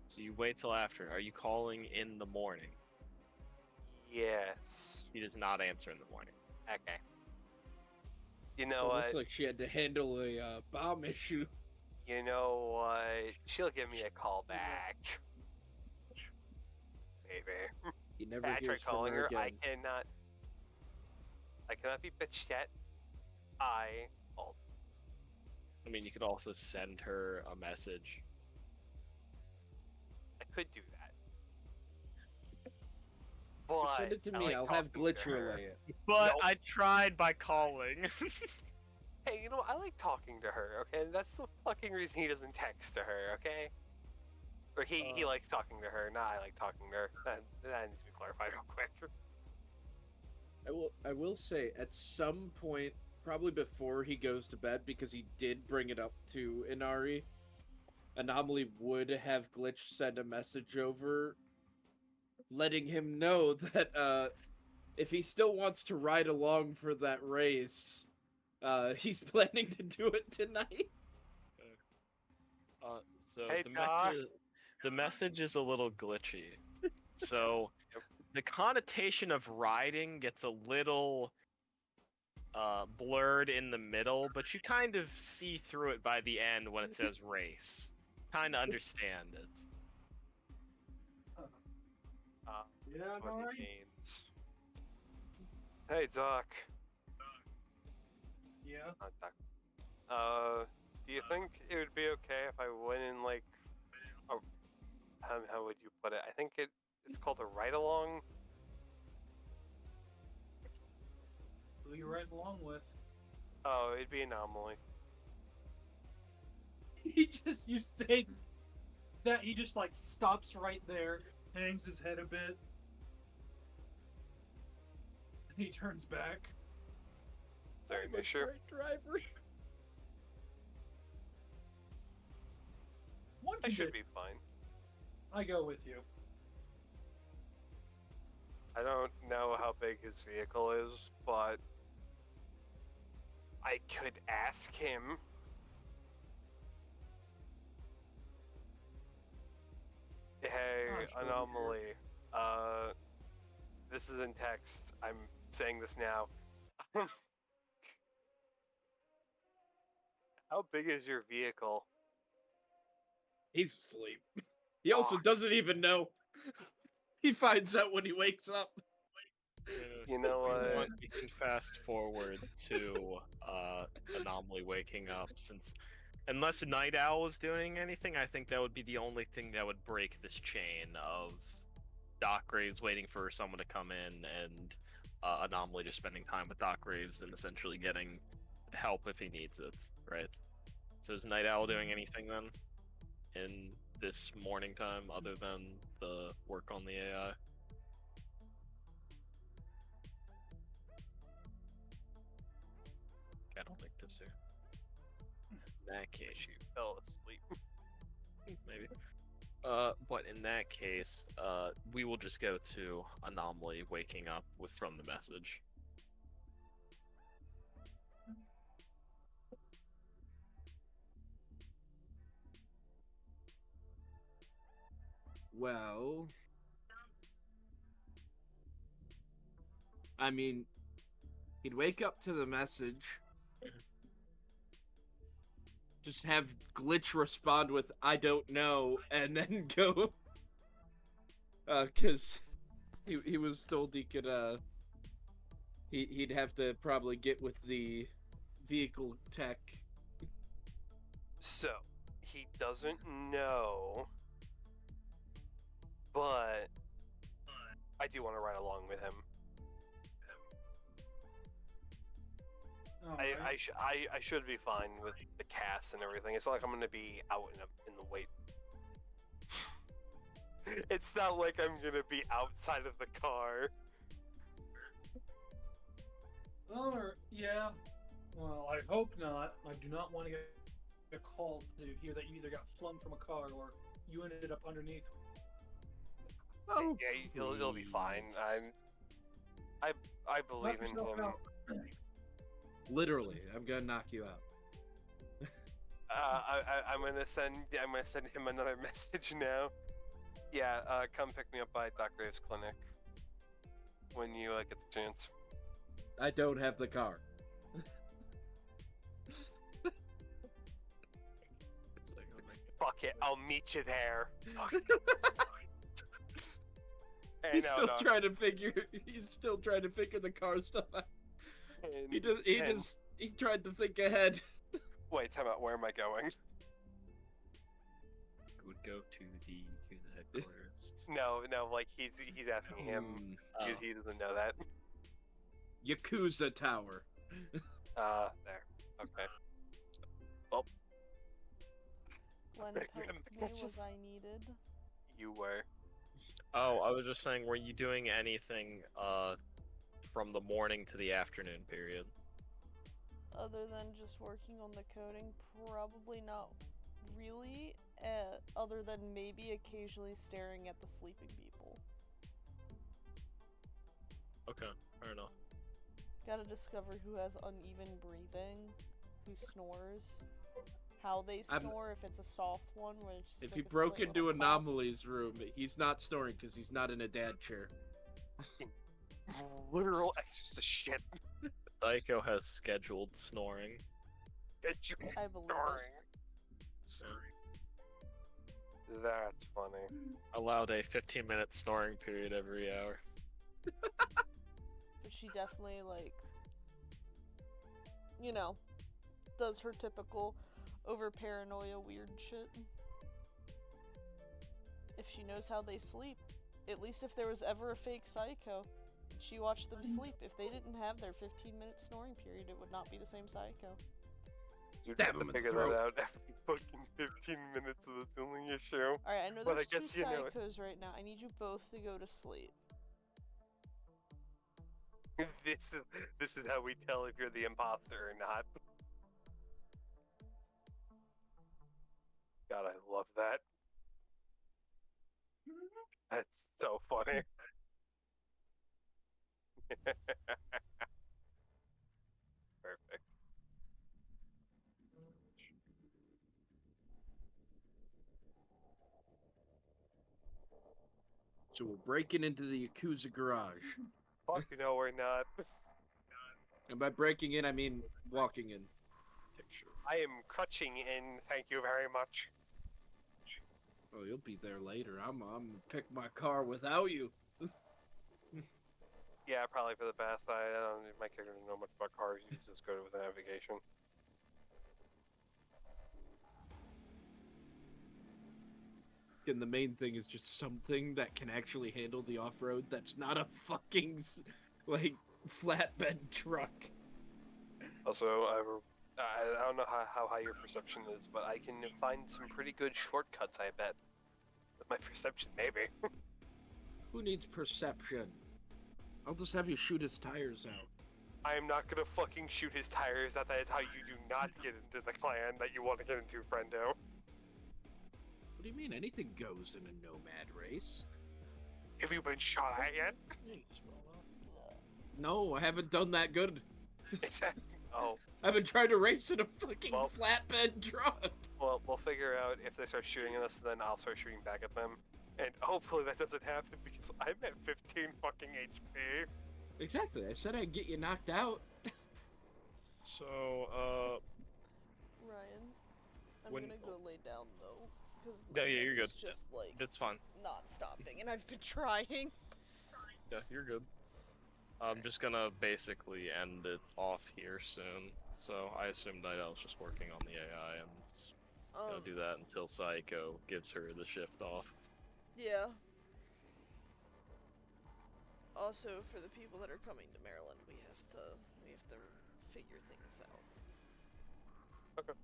So you wait till after. Are you calling in the morning? Yes. He does not answer in the morning. Okay. You know Almost what? like she had to handle a bomb issue. You know what? She'll give me a call back. Maybe. He never I tried hears from calling her her. again. I cannot be bitched yet. I called. I mean, you could also send her a message. I could do that. But Send it to I me. like I'll have talking to Glitch her. relay it. But Nope. I tried by calling. Hey, you know what? I like talking to her, okay? That's the fucking reason he doesn't text to her, okay? Or he likes talking to her, not I like talking to her. That needs to be clarified real quick. I will say at some point, probably before he goes to bed, because he did bring it up to Inari, Anomaly would have Glitch send a message over letting him know that if he still wants to ride along for that race, he's planning to do it tonight. So Hey, the Doc. the message is a little glitchy. So the connotation of riding gets a little blurred in the middle, but you kind of see through it by the end when it says race. Kind of understand it. Yeah, That's what all he right. means. Hey, Doc. Yeah. Doc. Do you think it would be okay if I went in like how would you put it? I think it's called a ride along. Who you ride along with? Oh, it'd be Anomaly. You say that, he just like stops right there, hangs his head a bit, and he turns back. Is there I'm an a issue? great driver. One I should condition. be fine. I go with you. I don't know how big his vehicle is, but I could ask him. Hey, Oh, sure, Anomaly. This is in text. I'm saying this now. How big is your vehicle? He's asleep. He also Fuck. doesn't even know. He finds out when he wakes up. You know what? We can fast forward to Anomaly waking up, since unless Night Owl is doing anything, I think that would be the only thing that would break this chain of Doc Graves waiting for someone to come in and Anomaly just spending time with Doc Graves and essentially getting help if he needs it, right? So is Night Owl doing anything then in this morning time other than the work on the AI? I don't think this here. In that case, She fell asleep. maybe. But in that case, we will just go to Anomaly waking up from the message. Well, I mean, he'd wake up to the message, just have Glitch respond with "I don't know," and then go, cause he was told he could he'd have to probably get with the vehicle tech. So, he doesn't know, but I do want to ride along with him. Alright. I should be fine with the cast and everything. It's not like I'm gonna be out in the wait. It's not like I'm gonna be outside of the car. Yeah. Well, I hope not. I do not want to get a call to hear that you either got flung from a car or you ended up underneath. Oh, Yeah, he'll be fine. please. I believe in Knock yourself him. out. Literally, I'm gonna knock you out. I'm gonna send him another message now. Yeah, come pick me up by Doc Graves' clinic when you get the chance. I don't have the car. It's like, oh my Fuck it, I'll meet you there. Fuck. Hey, He's no, still no. trying to figure. He's still trying to figure the car stuff out. He tried to think ahead. Wait, time out. Where am I going? would go to the headquarters. No, like he's asking him because he doesn't know that. Yakuza Tower. There. Okay. Well, Glenn Make me poked a me was matches. I needed. you were. Oh, I was just saying, were you doing anything from the morning to the afternoon period? Other than just working on the coding, probably not really. Other than maybe occasionally staring at the sleeping people. Okay, fair enough. Gotta discover who has uneven breathing, who snores, how they I'm- snore, if it's a soft one, where it's just If like he a broke slight into little Anomaly's room, he's not snoring because he's not in a dad chair. Literal exorcist shit. Psycho has scheduled snoring. Get you I believe it. snoring. That's funny. Allowed a 15-minute snoring period every hour. But she definitely, like, you know, does her typical over paranoia weird shit. If she knows how they sleep, at least if there was ever a fake psycho, she watched them sleep. If they didn't have their 15-minute snoring period, it would not be the same psycho. You Stab have him to in the figure throat. that out every fucking 15 minutes of the filming issue. Alright, I know But I there's two guess you know it. psychos right now. I need you both to go to sleep. This is how we tell if you're the imposter or not. God, I love that. That's so funny. Perfect. So we're breaking into the Yakuza garage. Fuck, no, we're not. And by breaking in, I mean walking in. Picture. I am crutching in, thank you very much. Oh, you'll be there later. I'm gonna pick my car without you. Yeah, probably for the best. I don't my character doesn't know much about cars. You just go with the navigation. And the main thing is just something that can actually handle the off-road that's not a fucking, like, flatbed truck. Also, I don't know how high your perception is, but I can find some pretty good shortcuts, I bet. With my perception, maybe. Who needs perception? I'll just have you shoot his tires out. I am not gonna fucking shoot his tires. That is how you do not get into the clan that you want to get into, friendo. What do you mean? Anything goes in a nomad race. Have you been shot at yet? No, I haven't done that good. Exactly. Oh, I've been trying to race in a fucking Well- flatbed truck. well, we'll figure out if they start shooting at us, then I'll start shooting back at them. And hopefully that doesn't happen because I'm at 15 fucking HP. Exactly. I said I'd get you knocked out. So, Ryan, I'm When- gonna go lay down though, because Yeah, yeah, you're is good. just like that's fine. not stopping, and I've been trying. Yeah, you're good. I'm just gonna basically end it off here soon. So I assume Night Owl's just working on the AI and it's gonna do that until Psycho gives her the shift off. Yeah. Also, for the people that are coming to Maryland, we have to figure things out. Okay.